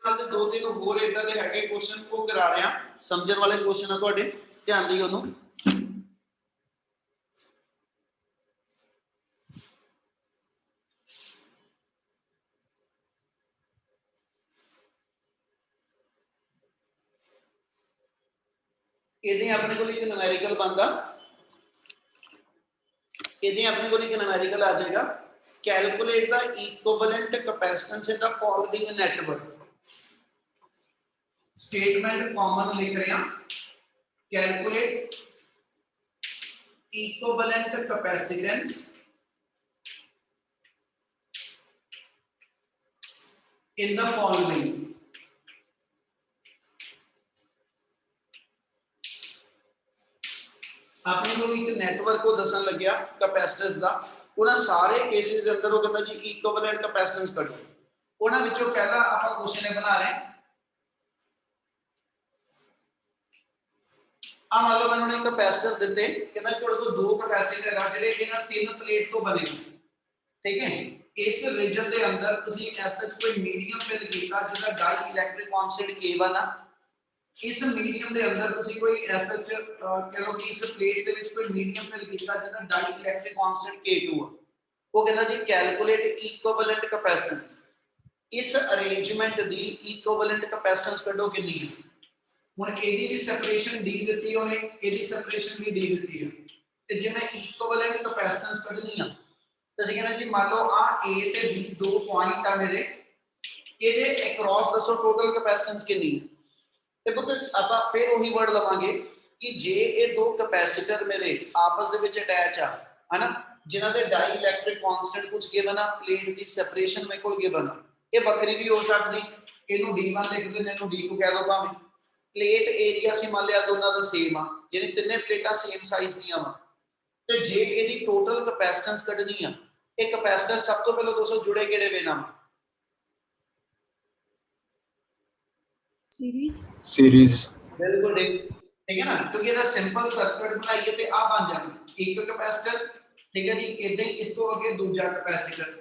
ਨਾਲ ਦੋ ਤਿੰਨ ਹੋਰ ਇਦਾਂ ਦੇ ਹੈਗੇ ਕੁਐਸਚਨ ਉਹ ਕਰਾ ਰਿਹਾ, ਸਮਝਣ ਵਾਲੇ ਕੁਐਸਚਨ ਆ ਤੁਹਾਡੇ, ਧਿਆਨ ਦਿਓ ਉਹਨੂੰ। ਇਹਦੇ ਆਪਣੇ ਕੋਲ ਇੱਕ ਨਿਊਮੈਰੀਕਲ ਬਣਦਾ, ਇਹਦੇ ਆਪਣੇ ਕੋਲ ਇੱਕ ਨਿਊਮੈਰੀਕਲ ਆ ਜਾਏਗਾ calculate the equivalent capacitance in the following network. Statement common लिख रहे हैं, calculate equivalent capacitance in the following. अपने को एक नेटवर्क को दसन लग गया कैपेसिटेंस दा, ਉਹਨਾਂ ਸਾਰੇ ਕੇਸਿਸ ਦੇ ਅੰਦਰ ਉਹ ਕਹਿੰਦਾ ਜੀ ਇਕੁਇਵਲੈਂਟ ਕੈਪੈਸਿਟੈਂਸ ਕੱਢੋ। ਉਹਨਾਂ ਵਿੱਚੋਂ ਪਹਿਲਾ ਆਪਾਂ ਕੁਐਸਚਨ ਬਣਾ ਰਹੇ ਆ, ਮੰਨ ਲਓ ਮੈਨੂੰ ਇੱਕ ਕੈਪੈਸਿਟਰ ਦਿੱਤੇ, ਕਹਿੰਦਾ ਤੁਹਾਡੇ ਕੋਲ ਦੋ ਕੈਪੈਸਿਟਰ ਆ ਜਿਹੜੇ ਇਹਨਾਂ ਤਿੰਨ ਪਲੇਟ ਤੋਂ ਬਣੇ, ठीक है इस रीजन के अंदर तुसी ऐसा कोई मीडियम फिल किया जिसका डाई इलेक्ट्रिक कांस्टेंट K1 आ इस मीडियम के अंदर तुसी कोई ऐसा कह लो कि इस प्लेट के विच कोई मीडियम फिल किया जिसका डाई इलेक्ट्रिक कांस्टेंट K2 आ वो कहना जी कैलकुलेट इक्विवेलेंट कैपेसिटेंस इस अरेंजमेंट दी इक्विवेलेंट कैपेसिटेंस कढो कितनी है हुन एदी भी सेपरेशन डी दित्ती है उन्हें एदी सेपरेशन भी डी दित्ती है ते जे मैं इक्विवेलेंट कैपेसिटेंस कढनी है तो ਅਸੀਂ ਕਹਿੰਦੇ ਜੀ ਮੰਨ ਲਓ ਆ A ਤੇ B ਦੋ ਪੁਆਇੰਟ ਆ ਮੇਰੇ ਇਹਦੇ ਅਕ੍ਰੋਸ ਦੱਸੋ ਟੋਟਲ ਕੈਪੈਸਿਟੈਂਸ ਕਿੰਨੀ ਹੈ ਤੇ ਪੁੱਤ ਆਪਾਂ ਫਿਰ ਉਹੀ ਵਰਡ ਲਵਾਂਗੇ ਕਿ ਜੇ ਇਹ ਦੋ ਕੈਪੈਸਿਟਰ ਮੇਰੇ ਆਪਸ ਦੇ ਵਿੱਚ ਅਟੈਚ ਆ ਹਨਾ ਜਿਨ੍ਹਾਂ ਦੇ ਡਾਈ ਇਲੈਕਟ੍ਰਿਕ ਕਾਂਸਟੈਂਟ ਕੁਝ ਗਿਵਨ ਆ ਪਲੇਟ ਦੀ ਸੈਪਰੇਸ਼ਨ ਮੇਰੇ ਕੋਲ ਗਿਵਨ ਆ ਇਹ ਵੱਖਰੀ ਵੀ ਹੋ ਸਕਦੀ ਇਹਨੂੰ D1 ਲਿਖ ਦਿੰਦੇ ਇਹਨੂੰ D2 ਕਹਿ ਦੋ ਭਾਵੇਂ ਪਲੇਟ ਏਰੀਆ ਸੀ ਮੰਨ ਲਿਆ ਦੋਨਾਂ ਦਾ ਸੇਮ ਆ ਯਾਨੀ ਤਿੰਨੇ ਪਲੇਟਾਂ ਸੇਮ ਸਾਈਜ਼ ਦੀਆਂ ਵਾ ਤੇ ਜੇ ਇਹਦੀ ਟੋਟਲ ਕੈਪੈਸਿਟੈਂਸ ਕੱਢਣੀ ਆ एक कैपेसिटर सब तो पहले दोस्तों जुड़े केड़े वे नाम सीरीज बिल्कुल ठीक है ना क्योंकि ਇਹਦਾ ਸਿੰਪਲ ਸਰਕਟ ਬਣਾਈਏ ਤੇ ਆ ਬਣ ਜਾਣਾ ਇੱਕ ਕੈਪੈਸਿਟਰ ਠੀਕ ਹੈ ਜੀ ਇਦਾਂ ਹੀ ਇਸ ਤੋਂ ਅੱਗੇ ਦੂਜਾ ਕੈਪੈਸਿਟਰ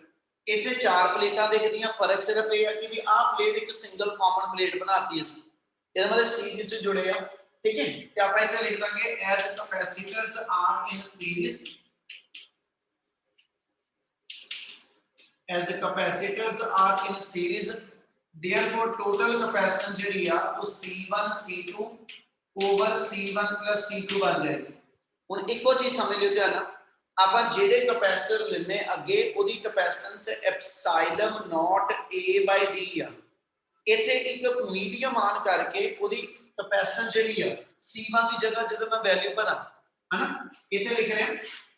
ਇੱਥੇ ਚਾਰ ਪਲੇਟਾਂ ਦੇਖਦੀਆਂ ਫਰਕ ਸਿਰਫ ਇਹ ਹੈ ਕਿ ਵੀ ਆਹ ਪਲੇਟ ਇੱਕ ਸਿੰਗਲ ਕਾਮਨ ਪਲੇਟ ਬਣਾਤੀ ਅਸੀਂ ਇਹਦੇ ਨਾਲ ਸੀਰੀਜ਼ ਚ ਜੁੜੇ ਆ ਠੀਕ ਹੈ ਤੇ ਆਪਾਂ ਇੱਥੇ ਲਿਖ ਦਾਂਗੇ as capacitors are in series as the capacitors are in series therefore total capacitance ਜਿਹੜੀ ਆ ਉਹ C1 C2 over C1 plus C2 ਬਣ ਜਾਏਗੀ ਹੁਣ ਇੱਕੋ ਚੀਜ਼ ਸਮਝ ਲਿਓ ਧਿਆਨ ਨਾਲ ਆਪਾਂ ਜਿਹੜੇ ਕੈਪੈਸਿਟਰ ਲੈਣੇ ਅੱਗੇ ਉਹਦੀ ਕੈਪੈਸਿਟੈਂਸ ਐਪਸਾਈਲਨ ਨੋਟ A by D ਆ ਇੱਥੇ ਇੱਕ ਮੀਡੀਅਮ ਆਨ ਕਰਕੇ ਉਹਦੀ ਕੈਪੈਸਿਟੈਂਸ ਜਿਹੜੀ ਆ C1 ਦੀ ਜਗ੍ਹਾ ਜਦੋਂ ਮੈਂ ਵੈਲਿਊ ਭਰਾਂ ਹਨਾ ਇੱਥੇ ਲਿਖ ਰਿਹਾ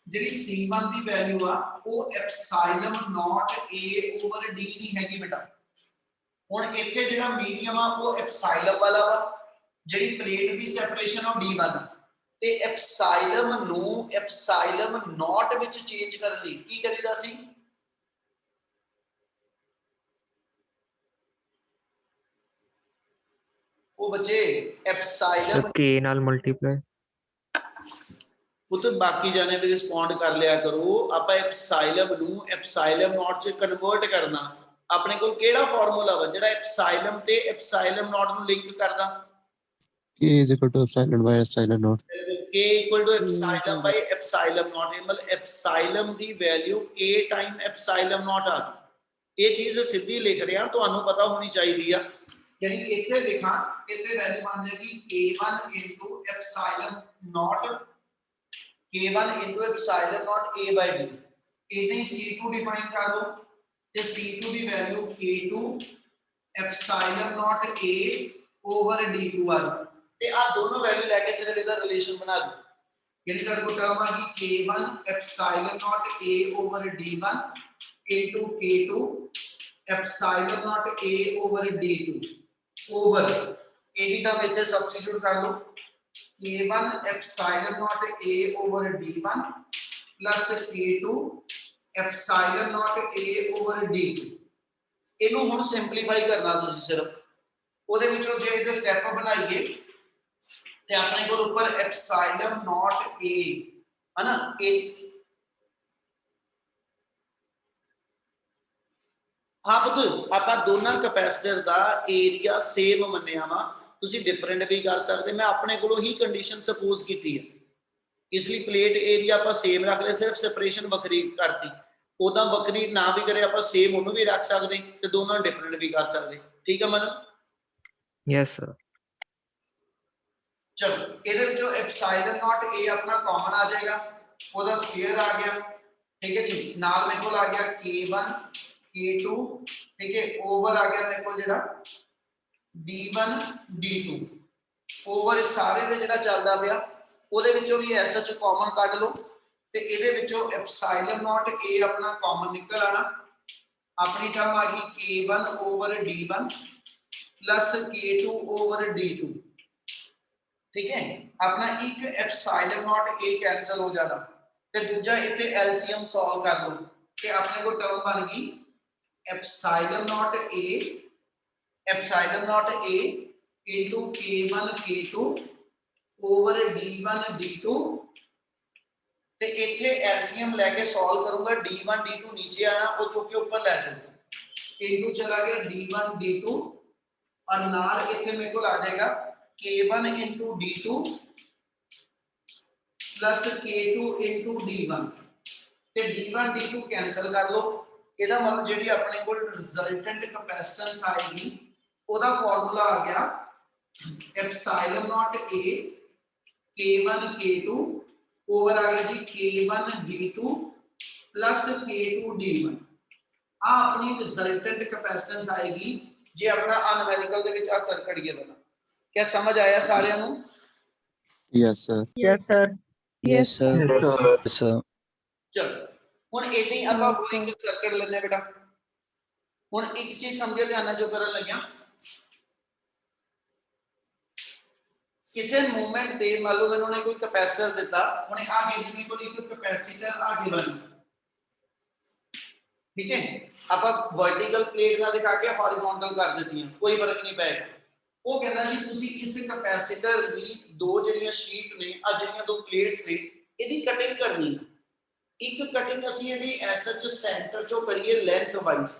ਜਿਹੜੀ C1 ਦੀ ਵੈਲਿਊ ਆ ਉਹ ਐਪਸਾਈਲਨ ਨੋਟ A over D ਨਹੀਂ ਹੈਗੀ ਬੇਟਾ ਹੁਣ ਇੱਥੇ ਜਿਹੜਾ ਮੀਡੀਅਮ ਆ ਉਹ ਐਪਸਾਈਲਨ ਵਾਲਾ ਵਾ ਜਿਹੜੀ ਪਲੇਟ ਦੀ ਸੈਪਰੇਸ਼ਨ ਆ D1 ਤੇ ਐਪਸਾਈਲਨ ਨੂੰ ਐਪਸਾਈਲਨ ਨੋਟ ਵਿੱਚ ਚੇਂਜ ਕਰਨ ਲਈ ਕੀ ਕਰੀਦਾ ਸੀ ਉਹ ਬੱਚੇ ਐਪਸਾਈਲਨ K ਨਾਲ ਮਲਟੀਪਲਾਈ ਉਹ ਤਾਂ ਬਾਕੀ ਜਾਣੇ ਵੀ ਰਿਸਪੌਂਡ ਕਰ ਲਿਆ ਕਰੋ ਆਪਾਂ ਐਪਸਾਈਲਨ ਨੂੰ ਐਪਸਾਈਲਨ ਨੋਟ ਚ ਕਨਵਰਟ ਕਰਨਾ ਆਪਣੇ ਕੋਲ ਕਿਹੜਾ ਫਾਰਮੂਲਾ ਵਾ ਜਿਹੜਾ ਐਪਸਾਈਲਨ ਤੇ ਐਪਸਾਈਲਨ ਨੋਟ ਨੂੰ ਲਿੰਕ ਕਰਦਾ K is equal to epsilon by epsilon naught K equal to epsilon by epsilon naught ਮਤਲਬ ਐਪਸਾਈਲਨ ਦੀ ਵੈਲਿਊ K ਟਾਈਮ ਐਪਸਾਈਲਨ ਨੋਟ ਆ ਗਈ ਇਹ ਚੀਜ਼ ਸਿੱਧੀ ਲਿਖ ਰਿਹਾ ਤੁਹਾਨੂੰ ਪਤਾ ਹੋਣੀ ਚਾਹੀਦੀ ਆ ਯਾਨੀ ਇੱਥੇ ਲਿਖਾਂ ਇੱਥੇ ਵੈਲਿਊ ਬਣ ਜਾਏਗੀ K1 into epsilon naught K1 into epsilon naught A by D इधे ही C2 डिफाइन कर दो ते C2 ਦੀ value K2 epsilon naught A over D2 ਆ ਤੇ ਆ ਦੋਨੋਂ ਵੈਲਿਊ ਲੈ ਕੇ ਸਿਰੇ ਦਾ ਰਿਲੇਸ਼ਨ ਬਣਾ ਦੋ ਯਾਨੀ ਸਾਡੇ ਕੋਲ ਟਰਮ ਆ ਗਈ K1 epsilon naught A over D1 into K2 epsilon naught A over D2 over ਇਹੀ ਤਾਂ ਇੱਥੇ ਸਬਸਟੀਟਿਊਟ ਕਰ ਲਓ K1 epsilon naught A over D1 plus K2 epsilon naught A over D2 ਇਹਨੂੰ ਹੁਣ ਸਿੰਪਲੀਫਾਈ ਕਰਨਾ ਤੁਸੀਂ ਸਿਰਫ ਉਹਦੇ ਵਿੱਚੋਂ ਜੇ ਇਹਦੇ ਸਟੈਪ ਬਣਾਈਏ ਤੇ ਆਪਣੇ ਕੋਲ ਉੱਪਰ epsilon naught A ਹਨਾ ਇਹ ਆਪਾਂ ਦੋਨਾਂ ਕੈਪੈਸਿਟਰ ਦਾ ਏਰੀਆ ਸੇਮ ਮੰਨਿਆ ਵਾ ਤੁਸੀਂ ਡਿਫਰੈਂਟ ਵੀ ਕਰ ਸਕਦੇ ਮੈਂ ਆਪਣੇ ਕੋਲੋਂ ਹੀ ਕੰਡੀਸ਼ਨ ਸਪੋਜ਼ ਕੀਤੀ ਹੈ ਇਸ ਲਈ ਪਲੇਟ ਏਰੀਆ ਆਪਾਂ ਸੇਮ ਰੱਖ ਲਿਆ ਸਿਰਫ ਸੈਪਰੇਸ਼ਨ ਵੱਖਰੀ ਕਰਤੀ ਉਹਦਾ ਵੱਖਰੀ ਨਾ ਵੀ ਕਰੇ ਆਪਾਂ ਸੇਮ ਉਹਨੂੰ ਵੀ ਰੱਖ ਸਕਦੇ ਤੇ ਦੋਨਾਂ ਡਿਫਰੈਂਟ ਵੀ ਕਰ ਸਕਦੇ ਠੀਕ ਹੈ ਮਨ yes sir ਚਲੋ ਇਹਦੇ ਵਿੱਚੋਂ ਐਪਸਾਈਲਨ ਨਾਟ A ਆਪਣਾ ਕਾਮਨ ਆ ਜਾਏਗਾ ਉਹਦਾ ਸਕੁਅਰ ਆ ਗਿਆ ਠੀਕ ਹੈ ਜੀ ਨਾਲ ਮੇਰੇ ਕੋਲ ਆ ਗਿਆ K1 K2 ਠੀਕ ਹੈ ਓਵਰ ਆ ਗਿਆ ਮੇਰੇ ਕੋਲ ਜਿਹੜਾ D1 D2 ਓਵਰ ਸਾਰੇ ਦੇ ਜਿਹੜਾ ਚੱਲਦਾ ਪਿਆ ਉਹਦੇ ਵਿੱਚੋਂ ਵੀ ਐਸਐਚ ਕਾਮਨ ਕੱਢ ਲਓ ਤੇ ਇਹਦੇ ਵਿੱਚੋਂ ਐਪਸਾਈਲਨ ਨਾਟ A ਆਪਣਾ ਕਾਮਨ ਨਿਕਲ ਆਣਾ ਆਪਣੀ ਟਰਮ ਆ ਗਈ K1 over D1 plus K2 over D2 ठीक है अपना एक एप्सिलॉन नॉट A कैंसिल हो जाना ते दूजा इथे एलसीएम सॉल्व कर लो ते अपने को टर्म बन गई epsilon naught A into K1 K2 over D1 D2 ਤੇ ਇੱਥੇ LCM ਲੈ ਕੇ ਸੋल्व करूंगा d1 d2 नीचे आना वो चुक के ऊपर ले जाऊंगा इनटू चला गया d1 d2 और नाल इथे मेरे को आ जाएगा k1 into d2 plus k2 into d1 ਤੇ d1 d2 कैंसिल कर लो ਇਹਦਾ ਮਤਲਬ ਜਿਹੜੀ ਆਪਣੇ ਕੋਲ ਰਿਜ਼ਲਟੈਂਟ ਕਪੈਸਿਟੈਂਸ ਆਏਗੀ ਉਹਦਾ ਫਾਰਮੂਲਾ ਆ ਗਿਆ epsilon naught a k1 k2 over आ गया जी k1 d2 plus k2 d1 आ अपनी रिजल्टेंट कैपेसिटेंस आएगी जे अपना न्यूमेरिकल ਦੇ ਵਿੱਚ ਆ ਸਰਕਟ ਗਿਵਨ ਹੈ क्या समझ आया साਰਿਆਂ ਨੂੰ Yes, sir. Yes, sir. Yes, sir. Yes, sir. Yes, sir. ਚਲੋ ਹੁਣ ਇਦਾਂ ਹੀ ਆਪਾਂ ਹੋਰ ਇੱਕ ਸਰਕਟ ਲੈਣੇ ਬੇਟਾ ਹੁਣ ਇੱਕ ਚੀਜ਼ ਸਮਝਿਆ ਧਿਆਨ ਨਾਲ ਜੋ ਕਰਨ ਲੱਗਿਆ ਕਿਸੇ ਮੂਵਮੈਂਟ ਤੇ ਮੰਨ ਲਓ ਮੈਨੂੰ ਨੇ ਕੋਈ ਕੈਪੈਸਿਟਰ ਦਿੱਤਾ ਉਹਨੇ ਆ ਕੇ ਜਿਵੇਂ ਕੋਈ ਇੱਕ ਕੈਪੈਸਿਟਰ ਆ ਕੇ ਬਣ ठीक है ਆਪਾਂ ਵਰਟੀਕਲ ਪਲੇਟ ਨਾਲ ਦਿਖਾ ਕੇ ਹੌਰੀਜ਼ੌਂਟਲ ਕਰ ਦਿੱਤੀਆਂ ਕੋਈ ਫਰਕ ਨਹੀਂ ਪਏਗਾ ਉਹ ਕਹਿੰਦਾ ਜੀ ਤੁਸੀਂ ਇਸ ਕੈਪੈਸਿਟਰ ਦੀ ਦੋ ਜਿਹੜੀਆਂ ਸ਼ੀਟ ਨੇ ਆ ਜਿਹੜੀਆਂ ਦੋ ਪਲੇਟਸ ਨੇ ਇਹਦੀ ਕਟਿੰਗ ਕਰਨੀ ਹੈ ਇੱਕ ਕਟਿੰਗ ਅਸੀਂ ਇਹਦੀ ਐਸਐਚ ਸੈਂਟਰ ਚੋਂ ਕਰੀਏ ਲੈਂਥ ਵਾਈਜ਼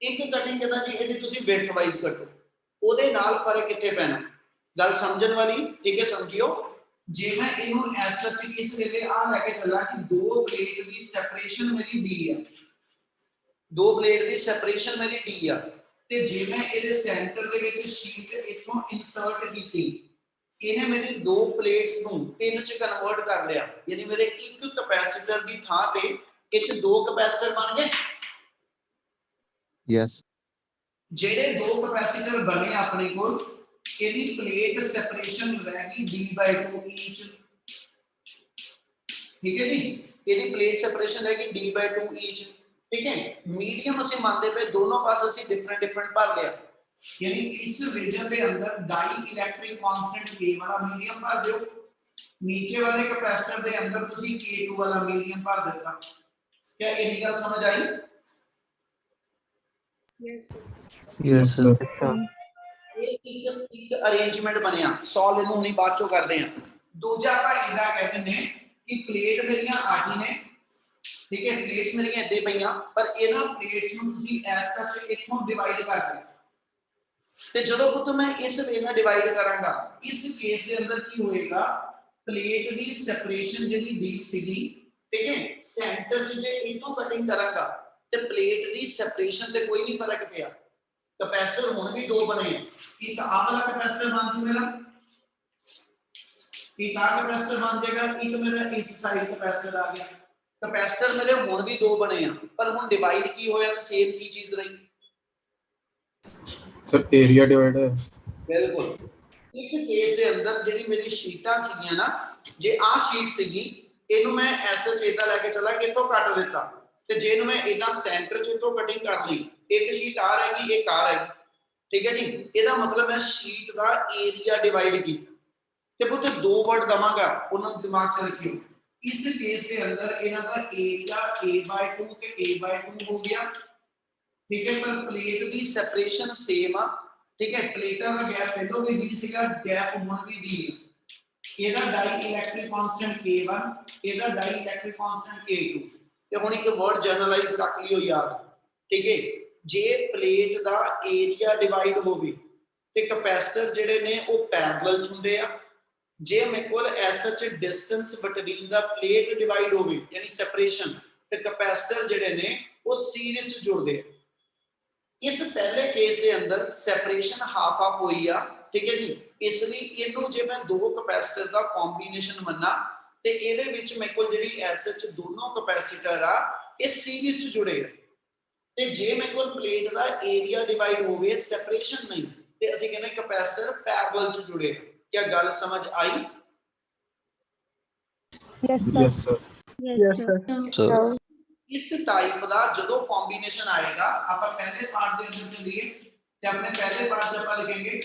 ਇੱਕ ਕਟਿੰਗ ਕਹਿੰਦਾ ਜੀ ਇਹਦੀ ਤੁਸੀਂ ਵਿਡਥ ਵਾਈਜ਼ ਕੱਟੋ ਉਹਦੇ ਨਾਲ ਫਰਕ ਕਿੱਥੇ ਪੈਣਾ ਗੱਲ ਸਮਝਣ ਵਾਲੀ ਠੀਕ ਹੈ ਸਮਝਿਓ ਜੇ ਮੈਂ ਇਹਨੂੰ ਐਸਐਚ ਇਸ ਵੇਲੇ ਆ ਲੈ ਕੇ ਚੱਲਾਂ ਕਿ ਦੋ ਪਲੇਟ ਦੀ ਸੈਪਰੇਸ਼ਨ ਮੇਰੀ ਡੀ ਹੈ ਦੋ ਪਲੇਟ ਦੀ ਸੈਪਰੇਸ਼ਨ ਮੇਰੀ ਡੀ ਆ ਤੇ ਜੇ ਮੈਂ ਇਹਦੇ ਸੈਂਟਰ ਦੇ ਵਿੱਚ ਸ਼ੀਟ ਇਥੋਂ ਇਨਸਰਟ ਕੀਤੀ ਇਹਨੇ ਮੇਰੀ ਦੋ ਪਲੇਟਸ ਨੂੰ ਤਿੰਨ ਚ ਕਨਵਰਟ ਕਰ ਲਿਆ ਯਾਨੀ ਮੇਰੇ ਇੱਕ ਕੈਪੈਸਿਟਰ ਦੀ ਥਾਂ ਤੇ ਇਹ ਚ ਦੋ ਕੈਪੈਸਿਟਰ ਬਣ ਗਏ Yes. ਜਿਹੜੇ ਦੋ ਕੈਪੈਸਿਟਰ ਬਣੇ ਆਪਣੇ ਕੋਲ ਇਹਦੀ ਪਲੇਟ ਸੈਪਰੇਸ਼ਨ ਰਹਿ ਗਈ d/2 ਈਚ ਠੀਕ ਹੈ ਜੀ ਇਹਦੀ ਪਲੇਟ ਸੈਪਰੇਸ਼ਨ ਰਹਿ ਗਈ d/2 ਈਚ ठीक है मीडियम ਅਸੀਂ ਮੰਨਦੇ ਪਏ ਦੋਨੋਂ ਪਾਸੇ ਅਸੀਂ ਡਿਫਰੈਂਟ ਭਰ ਲਿਆ ਯਾਨੀ ਇਸ ਰੀਜਨ ਦੇ ਅੰਦਰ ਡਾਈ ਇਲੈਕਟ੍ਰਿਕ ਕਾਂਸਟੈਂਟ K ਵਾਲਾ ਮੀਡੀਅਮ ਭਰ ਦਿਓ ਨੀਚੇ ਵਾਲੇ ਕੈਪੈਸਿਟਰ ਦੇ ਅੰਦਰ ਤੁਸੀਂ K2 ਵਾਲਾ ਮੀਡੀਅਮ ਭਰ ਦਿੱਤਾ क्या ਇਹਦੀ ਗੱਲ ਸਮਝ ਆਈ Yes, sir. Yes, sir. ਇਹ ਇੱਕ ਅਰੇਂਜਮੈਂਟ ਬਣਿਆ ਸੋਲਵ ਇਹਨੂੰ ਹੁਣੀ ਬਾਅਦ ਚੋਂ ਕਰਦੇ ਆ ਦੂਜਾ ਆਪਾਂ ਇਹਦਾ ਕਹਿੰਦੇ ਨੇ ਕਿ ਪਲੇਟ ਮੇਰੀਆਂ ਆਹੀ ਨੇ ठीक है प्लेट्स मेरी इदे पईयां पर इना प्लेट्स ਨੂੰ ਤੁਸੀਂ ਐਸ ਸੱਚ ਇਥੋਂ ਡਿਵਾਈਡ ਕਰ ਦਿਓ ਤੇ ਜਦੋਂ ਪੁੱਤ ਮੈਂ ਇਸ ਵੇ ਨਾਲ ਡਿਵਾਈਡ ਕਰਾਂਗਾ ਇਸ ਕੇਸ ਦੇ ਅੰਦਰ ਕੀ ਹੋਏਗਾ ਪਲੇਟ ਦੀ ਸੈਪਰੇਸ਼ਨ ਜਿਹੜੀ ਡੀ ਸੀਗੀ ਠੀਕ ਹੈ ਸੈਂਟਰ 'ਚ ਜੇ ਇਥੋਂ ਕਟਿੰਗ ਕਰਾਂਗਾ ਤੇ ਪਲੇਟ ਦੀ ਸੈਪਰੇਸ਼ਨ ਤੇ ਕੋਈ ਨਹੀਂ ਫਰਕ ਪਿਆ ਕੈਪੈਸਿਟਰ ਹੁਣ ਵੀ ਦੋ ਬਣੇ ਇੱਕ ਆਹ ਵਾਲਾ ਕੈਪੈਸਿਟਰ ਬਣ ਜੂ ਮੇਰਾ ਇੱਕ ਆਹ ਕੈਪੈਸਿਟਰ ਬਣ ਜਾਏਗਾ ਇੱਕ ਮੇਰਾ ਇਸ ਸਾਈਡ ਕੈਪੈਸਿਟਰ ਆ ਗਿਆ कैपेसिटर मेरे हुण भी दो बने हैं पर हुण डिवाइड की होया ते सेम की चीज रही सर एरिया डिवाइड है बिल्कुल इस केस दे अंदर जेडी मेरी शीटां सीगियां ना जे आ शीट सीगी इनु मैं ऐसा चेता लेके चला कि इथों काट देता ते जे इनु मैं इदा सेंटर च इथों कटिंग कर ली एक शीट आ रहेगी एक आ रहेगी ठीक है जी ਇਹਦਾ मतलब मैं शीट ਦਾ एरिया डिवाइड ਕੀਤਾ ਤੇ ਪੁੱਤ ਦੋ ਵਰਡ ਦਵਾਂਗਾ ਉਹਨਾਂ ਨੂੰ ਦਿਮਾਗ 'ਚ ਰੱਖਿਓ इस केस के अंदर इना का एरिया a/2 ते a/2 हो गया ठीक है पर प्लेट की सेपरेशन सेम आ ठीक है प्लेटां का गैप पहलो भी d ਸੀਗਾ गैप ਹੁਣ भी d ਇਹਦਾ डाई इलेक्ट्रिक कांस्टेंट k1 ਇਹਦਾ डाई इलेक्ट्रिक कांस्टेंट k2 ਤੇ ਹੁਣ ਇੱਕ ਵਰਡ ਜਨਰਲਾਈਜ਼ ਰੱਖ ਲਿਓ ਯਾਦ ਠੀਕ ਹੈ ਜੇ ਪਲੇਟ ਦਾ ਏਰੀਆ ਡਿਵਾਈਡ ਹੋਵੇ ਤੇ ਕੈਪੈਸਿਟਰ ਜਿਹੜੇ ਨੇ ਉਹ ਪੈਰਲਲ ਚ ਹੁੰਦੇ ਆ जे मेरे को as such distance between the plate divide होवे यानी सेपरेशन ते कैपेसिटर जेडे ने वो सीरीज च जुड़दे इस पहले केस दे अंदर सेपरेशन हाफ हाफ होई आ ठीक है जी इसलिए इनु जे मैं दो कैपेसिटर दा कॉम्बिनेशन मन्ना ते ਇਹਦੇ ਵਿੱਚ ਮੇਰੇ ਕੋਲ ਜਿਹੜੀ एज सच दोनों कैपेसिटर आ ਇਹ सीरीज च जुड़े ਤੇ ਜੇ ਮੇਰੇ ਕੋਲ प्लेट ਦਾ ਏਰੀਆ ਡਿਵਾਈਡ ਹੋਵੇ सेपरेशन नहीं ਤੇ ਅਸੀਂ ਕਹਿੰਦੇ कैपेसिटर पैरेलल च जुड़े क्या गल समझ आई yes sir Yes, sir. So, इस टाइप ਦਾ ਜਦੋਂ ਕੰਬੀਨੇਸ਼ਨ ਆਏਗਾ ਆਪਾਂ ਪਹਿਲੇ ਪਾਰਟ ਦੇ ਅੰਦਰ ਚਲੀਏ ਤੇ ਆਪਣੇ ਪਹਿਲੇ ਪਾਰਟ 'ਚ ਆਪਾਂ ਲਿਖਾਂਗੇ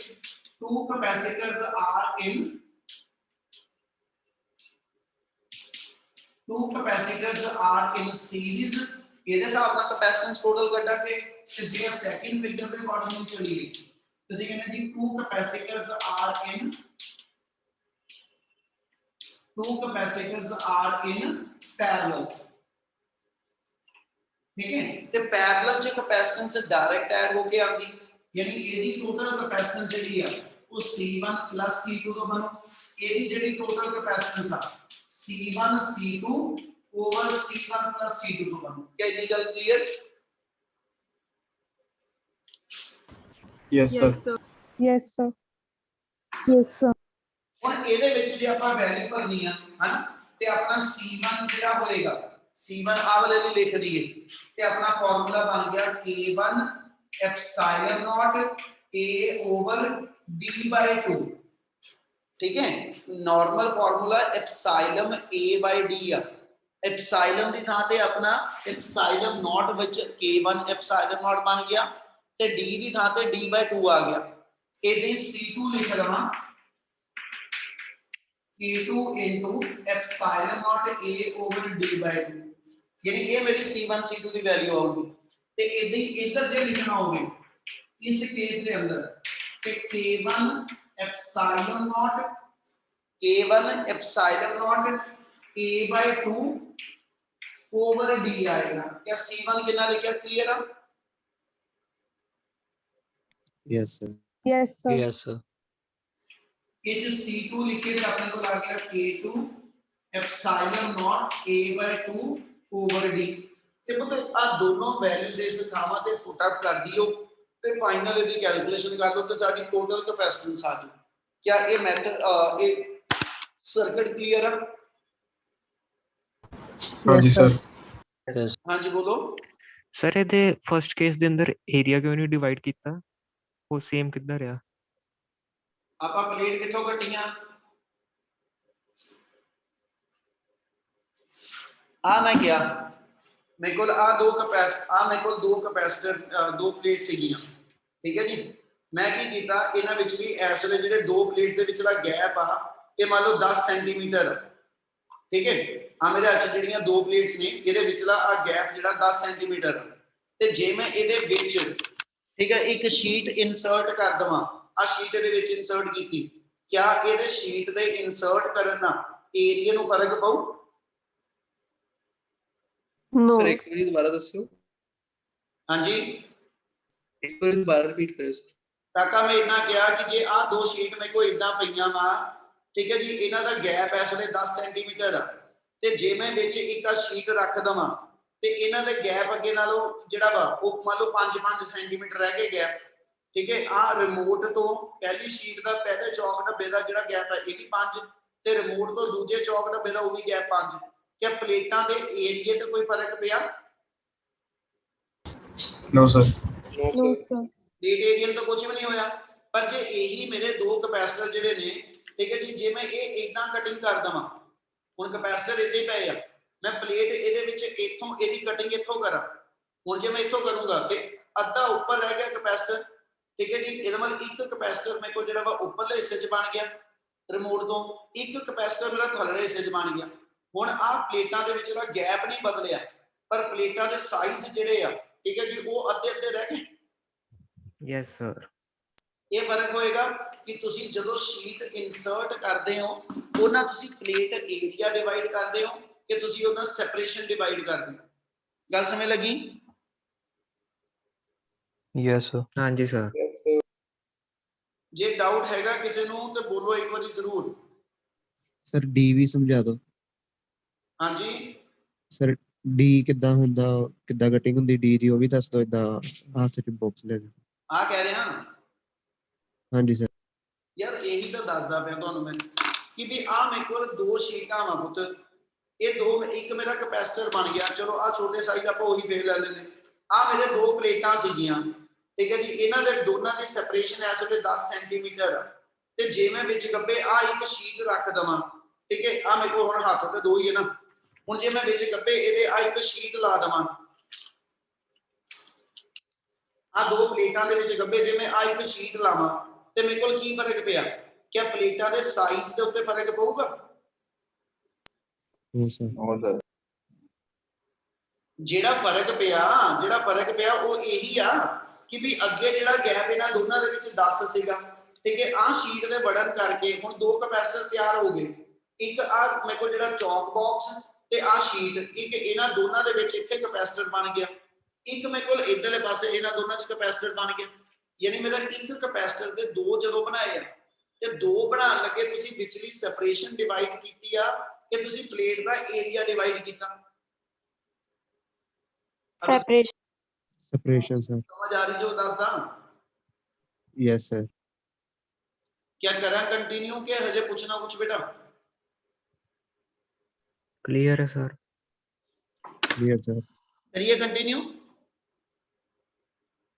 two capacitors are in series ਇਹਦੇ ਹਿਸਾਬ ਨਾਲ ਕੈਪੈਸਿਟੈਂਸ ਟੋਟਲ ਕੱਢਾਂਗੇ ਤੇ ਜੇ ਸੈਕਿੰਡ ਫਿਗਰ ਦੇ ਅਕੋਰਡਿੰਗਲੀ ਚਲੀਏ ਤੁਸੀਂ ਕਹਿੰਦੇ ਜੀ two capacitors are in two capacitors are in parallel, ठीक है। ते पैरेलल च कैपेसिटेंस डायरेक्ट ऐड होके आती, यानी एदी टोटल कैपेसिटेंस जेडी आ वो C1 + C2 तो बनो, एदी जेडी टोटल कैपेसिटेंस आ C1 C2 over C1 + C2 तो बनो। क्या इतनी गल clear? Yes, sir. Yes, sir. Yes, sir. Yes, sir. ਹੁਣ ਇਹਦੇ ਵਿੱਚ ਜੇ ਆਪਾਂ ਵੈਲਿਊ ਭਰਨੀ ਆ ਹਨਾ, ਤੇ ਆਪਣਾ C1 ਜਿਹੜਾ ਹੋਏਗਾ C1 ਆ ਵਾਲੇ ਲਈ ਲਿਖ ਦਈਏ, ਤੇ ਆਪਣਾ ਫਾਰਮੂਲਾ ਬਣ ਗਿਆ K1 epsilon naught A over D/2, ठीक है। नॉर्मल फार्मूला एप्सिलॉन A/D आ, एप्सिलॉन ਦੀ ਥਾਂ ਤੇ ਆਪਣਾ एप्सिलॉन नॉट ਵਿੱਚ K1 एप्सिलॉन नॉट बन गया, ਤੇ D ਦੀ ਥਾਂ ਤੇ D/2 ਆ ਗਿਆ। ਇਹਦੇ C2 ਲਿਖ ਲਵਾਂ K2 into epsilon naught A over D/2, यानी ये मेरी C1 C2 की वैल्यू आउगी। ते इधर इधर जे लिखना होगे इस केस के अंदर ते K1 epsilon not A/2 over D आएगा। क्या C1 कितना लिखा क्लियर है? Yes, sir. Yes, sir. Yes, sir. इस C2 लिखे तो अपने को आ गया K2 epsilon not A/2 over D। ਤੇ ਪੁੱਤ ਆ ਦੋਨੋਂ ਵੈਲਿਊਜ਼ ਇਸ ਥਾਵਾਂ ਤੇ ਪੁੱਟ ਅਪ ਕਰ ਦਿਓ ਤੇ ਫਾਈਨਲ ਇਹਦੀ ਕੈਲਕੂਲੇਸ਼ਨ ਕਰ ਲਓ ਤੇ ਸਾਡੀ ਟੋਟਲ ਕੈਪੈਸਿਟੈਂਸ ਆ ਜਾਊ। क्या ये मेथड ये सर्किट क्लियर है? हाँ जी सर। Yes. हाँ जी बोलो। ਸਰ ਇਹਦੇ ਫਸਟ ਕੇਸ ਦੇ ਅੰਦਰ ਏਰੀਆ ਕਿਉਂ ਨਹੀਂ ਡਿਵਾਈਡ ਕੀਤਾ, ਉਹ ਸੇਮ ਕਿੱਦਾਂ ਰਿਹਾ? ਆਪਾਂ ਪਲੇਟ ਕਿੱਥੋਂ ਕੱਟੀਆਂ? ਆ ਮੈਂ ਕਿਹਾ ਮੇਰੇ ਕੋਲ ਆ ਦੋ ਕੈਪੈਸਿਟਰ ਦੋ ਪਲੇਟ ਸੀਗੀਆਂ, ਠੀਕ ਹੈ ਜੀ। ਮੈਂ ਕੀ ਕੀਤਾ, ਇਹਨਾਂ ਵਿੱਚ ਵੀ ਇਸ ਵੇਲੇ ਜਿਹੜੇ ਦੋ ਪਲੇਟ ਦੇ ਵਿੱਚ ਦਾ ਗੈਪ ਆ ਇਹ ਮੰਨ ਲਓ 10 ਸੈਂਟੀਮੀਟਰ, ਠੀਕ ਹੈ। ਆ ਮੇਰੇ ਹੱਥ 'ਚ ਜਿਹੜੀਆਂ ਦੋ ਪਲੇਟਸ ਨੇ ਇਹਦੇ ਵਿਚਲਾ ਆ ਗੈਪ ਜਿਹੜਾ 10 ਸੈਂਟੀਮੀਟਰ, ਤੇ ਜੇ ਮੈਂ ਇਹਦੇ ਵਿੱਚ ਠੀਕ ਹੈ ਇੱਕ ਸ਼ੀਟ ਇਨਸਰਟ ਕਰ ਦਵਾਂ, ਆ ਸ਼ੀਟ ਇਹਦੇ ਵਿੱਚ ਇਨਸਰਟ ਕੀਤੀ, क्या ਇਹਦੇ ਸ਼ੀਟ ਦੇ ਇਨਸਰਟ ਕਰਨ ਨਾਲ ਏਰੀਆ ਨੂੰ ਫਰਕ ਪਊ? No. सर एक बार दोबारा दस्यो, ਹਾਂਜੀ एक बार दोबारा रिपीट करो सर। ਕਾਕਾ ਮੈਂ ਇਹਨਾਂ ਕਿਹਾ ਕਿ ਜੇ ਆ ਦੋ ਸ਼ੀਟ ਮੇਰੇ ਕੋਲ ਇਦਾਂ ਪਈਆਂ ਵਾ, ਠੀਕ ਹੈ ਜੀ, ਇਹਨਾਂ ਦਾ ਗੈਪ ਇਸ ਵੇਲੇ 10 ਸੈਂਟੀਮੀਟਰ ਆ, ਤੇ ਜੇ ਮੈਂ ਵਿੱਚ ਇੱਕ ਆ ਸ਼ੀਟ ਰੱਖ ਦਵਾਂ ਤੇ ਇਹਨਾਂ ਦੇ ਗੈਪ ਅੱਗੇ ਨਾਲੋਂ ਜਿਹੜਾ ਵਾ ਉਹ ਮੰਨ ਲਓ 5-5 ਸੈਂਟੀਮੀਟਰ ਰਹਿ ਗਏ ਗੈਪ, ठीक है। आ रिमोट तो पहली शीट का पहले चौक डब्बे का जिहड़ा गैप है ये भी 5 ते रिमोट तो दूजे चौक डब्बे का वो भी गैप 5। क्या प्लेटां दे एरिया ते कोई फर्क पिया? No sir. No No, sir. sir. Plate area तो कुछ भी नहीं होया। पर जे यही मेरे दो कैपेसिटर जिहड़े ने, ठीक है जी, जे मैं ये इदां कटिंग कर दवां, हुण कैपेसिटर इदां ही पए आ, मैं प्लेट इहदे विच इत्थों इहदी कटिंग इत्थों करा, हुण जे मैं इत्थों करूंगा ते अद्धा ऊपर रह गया कैपेसिटर, ठीक है जी। ਇਹਦਾ ਮਤਲਬ ਇੱਕ ਕੈਪੈਸਿਟਰ ਮੇਰੇ ਕੋਲ ਜਿਹੜਾ ਵਾ ਉੱਪਰਲੇ ਹਿੱਸੇ 'ਚ ਬਣ ਗਿਆ ਰਿਮੋਟ ਤੋਂ, ਇੱਕ ਕੈਪੈਸਿਟਰ ਮੇਰਾ ਥੱਲੜੇ ਹਿੱਸੇ 'ਚ ਬਣ ਗਿਆ। ਹੁਣ ਆਹ ਪਲੇਟਾਂ ਦੇ ਵਿੱਚ ਦਾ ਗੈਪ ਨਹੀਂ ਬਦਲਿਆ, ਪਰ ਪਲੇਟਾਂ ਦੇ ਸਾਈਜ਼ ਜਿਹੜੇ ਆ, ਠੀਕ ਹੈ ਜੀ, ਉਹ ਅੱਧੇ ਅੱਧੇ ਰਹਿ ਗਏ। Yes sir. ਇਹ ਫਰਕ ਹੋਏਗਾ ਕਿ ਤੁਸੀਂ ਜਦੋਂ ਸ਼ੀਟ ਇਨਸਰਟ ਕਰਦੇ ਹੋ ਉਹਨਾਂ ਤੁਸੀਂ ਪਲੇਟ ਏਰੀਆ ਡਿਵਾਈਡ ਕਰਦੇ ਹੋ ਕਿ ਤੁਸੀਂ ਉਹਨਾਂ ਸੈਪਰੇਸ਼ਨ ਡਿਵਾਈਡ ਕਰਦੇ ਹੋ। ਗੱਲ ਸਮਝ ਲੱਗੀ? Yes sir. ਹਾਂਜੀ ਸਰ। ਜੇ ਡਾਊਟ ਹੈਗਾ ਕਿਸੇ ਨੂੰ ਤੇ ਬੋਲੋ ਇੱਕ ਵਾਰੀ ਜ਼ਰੂਰ। ਸਰ ਡੀ ਵੀ ਸਮਝਾ ਦਿਓ। ਹਾਂਜੀ ਸਰ ਡੀ ਕਿੱਦਾਂ ਹੁੰਦਾ, ਕਿੱਦਾਂ ਕਟਿੰਗ ਹੁੰਦੀ ਡੀ ਦੀ, ਉਹ ਵੀ ਦੱਸ ਦਿਓ ਇਦਾਂ ਹੱਥ 'ਚ ਬਾਕਸ ਲੈ ਕੇ। ਆ ਕਹਿ ਰਿਹਾ ਹਾਂਜੀ ਸਰ। ਯਾਰ ਇਹੀ ਤਾਂ ਦੱਸਦਾ ਪਿਆ ਤੁਹਾਨੂੰ ਮੈਂ ਕਿ ਵੀ ਆ ਮੇਰੇ ਕੋਲ ਦੋ ਸ਼ੀਟਾਂ ਵਾ ਪੁੱਤ, ਇਹ ਦੋ, ਇੱਕ ਮੇਰਾ ਕੈਪੈਸਿਟਰ ਬਣ ਗਿਆ, ਚਲੋ ਆ ਛੋਟੇ ਸਾਈਜ਼ ਆਪਾਂ ਉਹੀ ਫੇਰ ਲੈ ਲੈਂਦੇ। ਆ ਮੇਰੇ ਦੋ ਪਲੇਟਾਂ ਸੀਗੀਆਂ, ਠੀਕ ਹੈ ਜੀ, ਇਹਨਾਂ ਦੇ ਦੋਨਾਂ ਦੀ ਸੈਪਰੇਸ਼ਨ ਇਸ ਵੇਲੇ 10 ਸੈਂਟੀਮੀਟਰ ਆ, ਤੇ ਜੇ ਮੈਂ ਵਿੱਚ ਗੱਬੇ ਆ ਇੱਕ ਸ਼ੀਟ ਰੱਖ ਦਵਾਂ, ਠੀਕ ਹੈ, ਆ ਮੇਰੇ ਕੋਲ ਹੁਣ ਹੱਥ ਤੇ ਦੋ ਹੀ ਹੈ ਨਾ, ਹੁਣ ਜੇ ਮੈਂ ਵਿੱਚ ਗੱਬੇ ਇਹਦੇ ਆ ਇੱਕ ਸ਼ੀਟ ਲਾ ਦਵਾਂ, ਆ ਦੋ ਪਲੇਟਾਂ ਦੇ ਵਿੱਚ ਗੱਬੇ ਜੇ ਮੈਂ ਆ ਇੱਕ ਸ਼ੀਟ ਲਾਵਾਂ ਤੇ ਮੇਰੇ ਕੋਲ ਕੀ ਫਰਕ ਪਿਆ? क्या प्लेटां दे साइज दे उत्ते फर्क पऊगा? No sir. No sir. ਜਿਹੜਾ ਫਰਕ ਪਿਆ ਉਹ ਇਹੀ ਆ ਕਿ ਵੀ ਅੱਗੇ ਜਿਹੜਾ ਗੈਪ ਇਹਨਾਂ ਦੋਨਾਂ ਦੇ ਵਿੱਚ 10 ਸੀਗਾ, ਠੀਕ ਹੈ, ਆ ਸ਼ੀਟ ਦੇ ਵੜਨ ਕਰਕੇ ਹੁਣ ਦੋ ਕੈਪੈਸਿਟਰ ਤਿਆਰ ਹੋ ਗਏ, ਇੱਕ ਆ ਮੇਰੇ ਕੋਲ ਜਿਹੜਾ ਚੌਕ ਬਾਕਸ ਤੇ ਆ ਸ਼ੀਟ, ਇੱਕ ਇਹਨਾਂ ਦੋਨਾਂ ਦੇ ਵਿੱਚ ਇੱਥੇ ਕੈਪੈਸਿਟਰ ਬਣ ਗਿਆ, ਇੱਕ ਮੇਰੇ ਕੋਲ ਇਧਰਲੇ ਪਾਸੇ ਇਹਨਾਂ ਦੋਨਾਂ 'ਚ ਕੈਪੈਸਿਟਰ ਬਣ ਗਿਆ। ਯਾਨੀ ਮੇਰਾ ਇੱਕ ਕੈਪੈਸਿਟਰ ਦੇ ਦੋ ਜਦੋਂ ਬਣਾਏ ਆ ਤੇ ਦੋ ਬਣਾਉਣ ਲੱਗੇ ਤੁਸੀਂ ਵਿਚਲੀ ਸੈਪਰੇਸ਼ਨ ਡਿਵਾਈਡ ਕੀਤੀ ਆ ਕਿ ਤੁਸੀਂ ਪਲੇਟ ਦਾ ਏਰੀਆ ਡਿਵਾਈਡ ਕੀਤਾ? Separation sir. समझ आ रही जो ਦੱਸਦਾ? Yes sir. क्या करा कंटिन्यू के हजे पूछना कुछ बेटा? क्लियर है सर। Clear sir. करिए कंटिन्यू।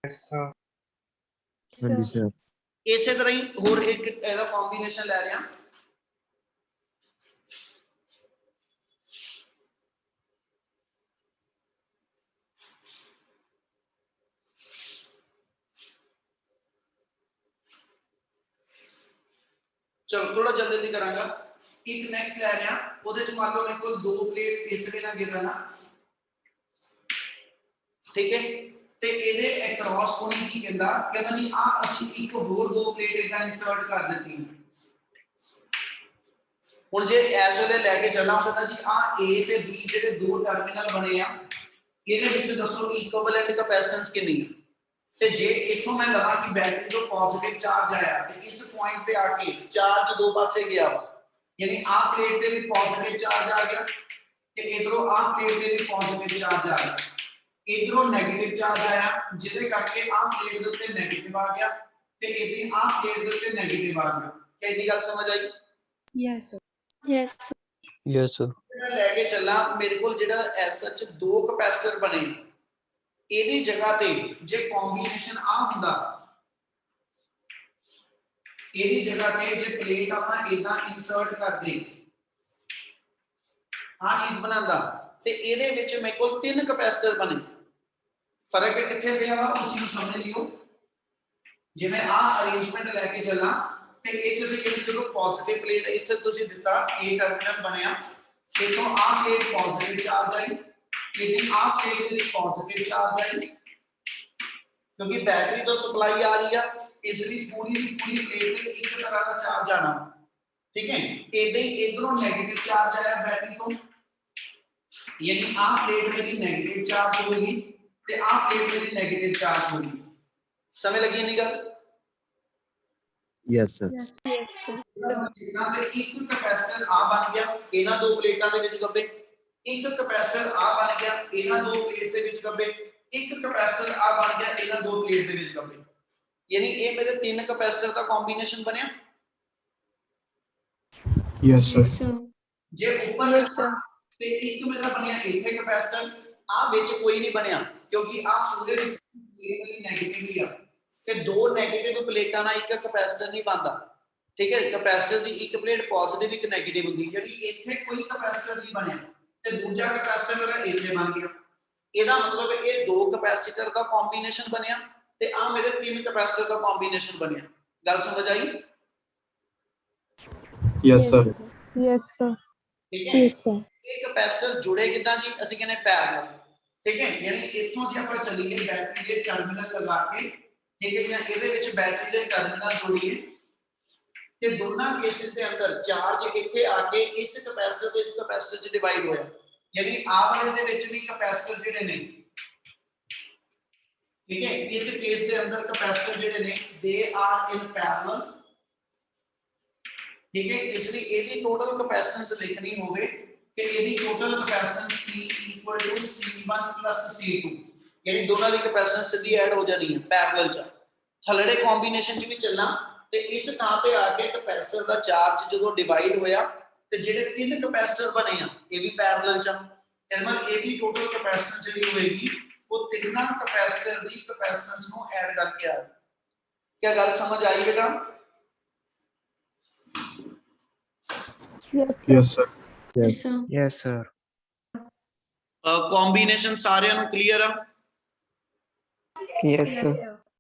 हाँ जी सर। ਇਸੇ ਤਰ੍ਹਾਂ ਹੀ ਹੋਰ ਇੱਕ ਇਹਦਾ ਕੰਬੀਨੇਸ਼ਨ ਲੈ ਰਿਹਾ। ਚਲੋ ਥੋੜਾ ਜਲਦੀ ਕਰਾਂਗਾ। ਇੱਕ ਨੈਕਸਟ ਲੈ ਰਿਹਾ, ਉਹਦੇ ਚ ਮੰਨ ਲਓ ਮੇਰੇ ਕੋਲ ਦੋ ਪਲੇਟਸ ਇਸ ਵੇ ਨਾਲ ਗਿਰਨ ਆ, ਠੀਕ ਹੈ, ਤੇ ਇਹਦੇ ਅਕ੍ਰੋਸ ਕੋਣੀ ਕੀ ਕਹਿੰਦਾ ਜੀ ਆ ਅਸੀਂ ਇੱਕ ਹੋਰ ਦੋ ਪਲੇਟ ਇਦਾਂ ਇਨਸਰਟ ਕਰ ਦਿੱਤੀ। ਹੁਣ ਜੇ ਇਸ ਵੇਲੇ ਲੈ ਕੇ ਚੱਲਾਂ ਕਹਿੰਦਾ ਜੀ ਆ A ਤੇ B ਜਿਹੜੇ ਦੋ ਟਰਮੀਨਲ ਬਣੇ ਆ ਇਹਦੇ ਵਿੱਚ ਦੱਸੋ ਇਕੁਇਵਲੈਂਟ ਕੈਪੈਸਿਟੈਂਸ ਕਿੰਨੀ ਹੈ। ਤੇ ਜੇ ਇਥੋਂ ਮੈਂ ਲਵਾਂ ਕਿ ਬੈਟਰੀ ਤੋਂ ਪੋਜ਼ਿਟਿਵ ਚਾਰਜ ਆਇਆ ਤੇ ਇਸ ਪੁਆਇੰਟ ਤੇ ਆ ਕੇ ਚਾਰਜ ਦੋ ਪਾਸੇ ਗਿਆ, ਯਾਨੀ ਆ ਪਲੇਟ ਤੇ ਵੀ ਪੋਜ਼ਿਟਿਵ ਚਾਰਜ ਆ ਗਿਆ ਤੇ ਇਧਰੋਂ ਆ ਪਲੇਟ ਤੇ ਵੀ ਪੋਜ਼ਿਟਿਵ ਚਾਰਜ ਆ ਗਿਆ, ਇਧਰੋਂ 네ਗੇਟਿਵ ਚਾਰਜ ਆਇਆ ਜਿਹਦੇ ਕਰਕੇ ਆ ਪਲੇਟ ਦੇ ਉੱਤੇ 네ਗੇਟਿਵ ਆ ਗਿਆ ਤੇ ਇਹਦੀ ਆ ਪਲੇਟ ਦੇ ਉੱਤੇ 네ਗੇਟਿਵ ਆ ਗਿਆ। ਕੀ ਇਹਦੀ ਗੱਲ ਸਮਝ ਆਈ? Yes, sir. Yes, sir. Yes sir. ਮੈਂ ਲੈ ਕੇ ਚੱਲਾਂ ਮੇਰੇ ਕੋਲ ਜਿਹੜਾ ਐਸਐਚ ਦੋ ਕੈਪੈਸਿਟਰ ਬਣੇ, ਇਹਦੀ ਜਗ੍ਹਾ ਤੇ ਜੇ ਕੰਬੀਨੇਸ਼ਨ ਆ ਹੁੰਦਾ, ਇਹਦੀ ਜਗ੍ਹਾ ਤੇ ਜੇ ਪਲੇਟ ਆਪਾਂ ਇਦਾਂ ਇਨਸਰਟ ਕਰਦੇ ਆ ਚੀਜ਼ ਬਣਾਉਂਦਾ ਤੇ ਇਹਦੇ ਵਿੱਚ ਮੇਰੇ ਕੋਲ ਤਿੰਨ ਕੈਪੈਸਿਟਰ ਬਣੇ। ਫਰਕ ਕਿੱਥੇ ਪਿਆ ਵਾ ਉਸ ਨੂੰ ਸਮਝ ਲਿਓ। ਜਿਵੇਂ ਆ ਅਰੇਂਜਮੈਂਟ ਲੈ ਕੇ ਚੱਲਾਂ ਤੇ ਇਹ ਚ ਅਸੀਂ ਕਹਿੰਦੇ ਚਲੋ ਪੋਜ਼ਿਟਿਵ ਪਲੇਟ ਇੱਥੇ ਤੁਸੀਂ ਦਿੱਤਾ A ਟਰਮੀਨਲ ਬਣਿਆ, ਇਥੋਂ ਆ ਪਲੇਟ ਪੋਜ਼ਿਟਿਵ ਚਾਰਜ ਆਈ, ਇਹਦੀ ਆ ਪਲੇਟ ਤੇ ਪੋਜ਼ਿਟਿਵ ਚਾਰਜ ਆਈ, ਕਿਉਂਕਿ ਬੈਟਰੀ ਤੋਂ ਸਪਲਾਈ ਆ ਰਹੀ ਆ ਇਸ ਲਈ ਪੂਰੀ ਦੀ ਪੂਰੀ ਪਲੇਟ ਤੇ ਇੱਕ ਤਰ੍ਹਾਂ ਦਾ ਚਾਰਜ ਆਣਾ, ਠੀਕ ਹੈ। ਇਹਦੇ ਇਧਰੋਂ 네ਗੇਟਿਵ ਚਾਰਜ ਆਇਆ ਬੈਟਰੀ ਤੋਂ, ਯਾਨੀ ਆ ਪਲੇਟ ਮੇਰੀ 네ਗੇਟਿਵ ਚਾਰਜ ਹੋਗੀ ਤੇ ਆ ਪਲੇਟ ਮੇਰੀ 네ਗੇਟਿਵ ਚਾਰਜ ਹੋਗੀ। ਸਮਝ ਲੱਗੀ ਨਹੀਂ ਗੱਲ? Yes sir. Yes, sir. ਇਹਨਾਂ ਦੇ ਇੱਕ ਕੈਪੈਸਿਟਰ ਆ ਬਣ ਗਿਆ ਇਹਨਾਂ ਦੋ ਪਲੇਟਾਂ ਦੇ ਵਿੱਚ ਗੱਬੇ, ਇੱਕ ਕੈਪੈਸਿਟਰ ਆ ਬਣ ਗਿਆ ਇਹਨਾਂ ਦੋ ਪਲੇਟ ਦੇ ਵਿੱਚ ਗੱਬੇ, ਇੱਕ ਕੈਪੈਸਿਟਰ ਆ ਬਣ ਗਿਆ ਇਹਨਾਂ ਦੋ ਪਲੇਟ ਦੇ ਵਿੱਚ ਗੱਬੇ। ਯਾਨੀ ਇਹ ਮੇਰੇ ਤਿੰਨ ਕੈਪੈਸਿਟਰ ਦਾ ਕੰਬੀਨੇਸ਼ਨ ਬਣਿਆ। Yes, sir. Yes, sir. ਜੇ ਉੱਪਰ Yes, sir. ਤੇ ਇੱਕ ਮੇਰਾ ਬਣਿਆ ਇੱਥੇ ਕੈਪੈਸਿਟਰ, ਆ ਵਿੱਚ ਕੋਈ ਨਹੀਂ ਬਣਿਆ ਕਿਉਂਕਿ ਆ ਪੂਰੇ ਪਲੇਟ ਨੈਗੇਟਿਵ ਹੀ ਆ ਤੇ ਦੋ 네ਗੇਟਿਵ ਪਲੇਟਾਂ ਨਾਲ ਇੱਕ ਕੈਪੈਸਿਟਰ ਨਹੀਂ ਬਣਦਾ, ਠੀਕ ਹੈ। ਕੈਪੈਸਿਟਰ ਦੀ ਇੱਕ ਪਲੇਟ ਪੋਜ਼ਿਟਿਵ ਇੱਕ 네ਗੇਟਿਵ ਹੁੰਦੀ, ਜਿਹੜੀ ਇੱਥੇ ਕੋਈ ਕੈਪੈਸਿਟਰ ਨਹੀਂ ਬਣਿਆ ਤੇ ਦੂਜਾ ਕੈਪੈਸਿਟਰ ਮੇਰਾ ਇੱਥੇ ਬਣ ਗਿਆ। ਇਹਦਾ ਮਤਲਬ ਇਹ ਦੋ ਕੈਪੈਸਿਟਰ ਦਾ ਕੰਬੀਨੇਸ਼ਨ ਬਣਿਆ ਤੇ ਆ ਮੇਰੇ ਤਿੰਨ ਕੈਪੈਸਿਟਰ ਦਾ ਕੰਬੀਨੇਸ਼ਨ ਬਣਿਆ। ਗੱਲ ਸਮਝ ਆਈ? Yes, sir. Yes, sir. ਠੀਕ ਹੈ। Yes, sir. ਇਹ ਕੈਪੈਸਿਟਰ ਜੁੜੇ ਕਿੱਦਾਂ ਜੀ? ਅਸੀਂ ਕਹਿੰਦੇ ਪੈਰਲਲ, ਠੀਕ ਹੈ। ਯਾਨੀ ਇੱਥੋਂ ਜੇ ਆਪਾਂ ਚੱਲੀਏ ਬੈਟਰੀ ਦੇ ਟਰਮੀਨਲ ਲਗਾ ਕੇ, ਠੀਕ ਹੈ, ਜਾਂ ਇਹਦੇ ਵਿੱਚ ਬੈਟਰੀ ਦੇ ਟਰਮੀਨਲ ਜੋੜੀਏ ਤੇ ਦੋਨਾਂ ਕੇਸਿਸ ਦੇ ਅੰਦਰ ਚਾਰਜ ਇੱਥੇ ਆ ਕੇ ਇਸ ਕੈਪੈਸਿਟਰ ਤੇ ਇਸ ਕੈਪੈਸਿਟਰ ਚ ਡਿਵਾਈਡ ਹੋਇਆ, ਯਾਨੀ ਆ ਵਾਲੇ ਦੇ ਵਿੱਚ ਵੀ ਕੈਪੈਸਿਟਰ ਜਿਹੜੇ ਨੇ, ਠੀਕ ਹੈ, ਇਸ ਕੇਸ ਦੇ ਅੰਦਰ ਕੈਪੈਸਿਟਰ ਜਿਹੜੇ ਨੇ ਦੇ ਆਰ ਇਨ ਪੈਰਲਲ, ਠੀਕ ਹੈ। ਇਸ ਲਈ ਇਹਦੀ ਟੋਟਲ ਕੈਪੈਸਿਟੈਂਸ ਲਿਖਣੀ ਹੋਵੇ ਕਿ ਇਹਦੀ ਟੋਟਲ ਕੈਪੈਸਿਟੈਂਸ C = C1 + C2, ਯਾਨੀ ਦੋਨਾਂ ਦੀ ਕੈਪੈਸਿਟੈਂਸ ਸਿੱਧੀ ਐਡ ਹੋ ਜਾਣੀ ਹੈ ਪੈਰਲਲ ਚ। ਥੱਲੜੇ ਕੰਬੀਨੇਸ਼ਨ ਚ ਵੀ ਚੱਲਣਾ ਤੇ ਇਸ ਥਾਂ ਤੇ ਆ ਕੇ ਕੈਪੈਸਿਟਰ ਦਾ ਚਾਰਜ ਜਦੋਂ ਡਿਵਾਈਡ ਹੋਇਆ ਤੇ ਜਿਹੜੇ ਤਿੰਨ ਕੈਪੈਸਿਟਰ ਬਣੇ ਆ ਇਹ ਵੀ ਪੈਰਲਲ ਚ, ਇਹਦੇ ਨਾਲ ਇਹਦੀ ਟੋਟਲ ਕੈਪੈਸਿਟੈਂਸ ਜਿਹੜੀ ਹੋਏਗੀ ਉਹ ਤਿੰਨਾਂ ਕੈਪੈਸਿਟਰ ਦੀ ਕੈਪੈਸਿਟੈਂਸ ਨੂੰ ਐਡ ਕਰਕੇ ਆ ਜਾਏ। ਕੀ ਗੱਲ ਸਮਝ ਆਈ ਬੇਟਾ? Yes, sir. Yes, sir. Yes, sir. Yes sir. Combination ਸਾਰਿਆਂ ਨੂੰ ਕਲੀਅਰ ਆ? Yes Yes, sir. sir.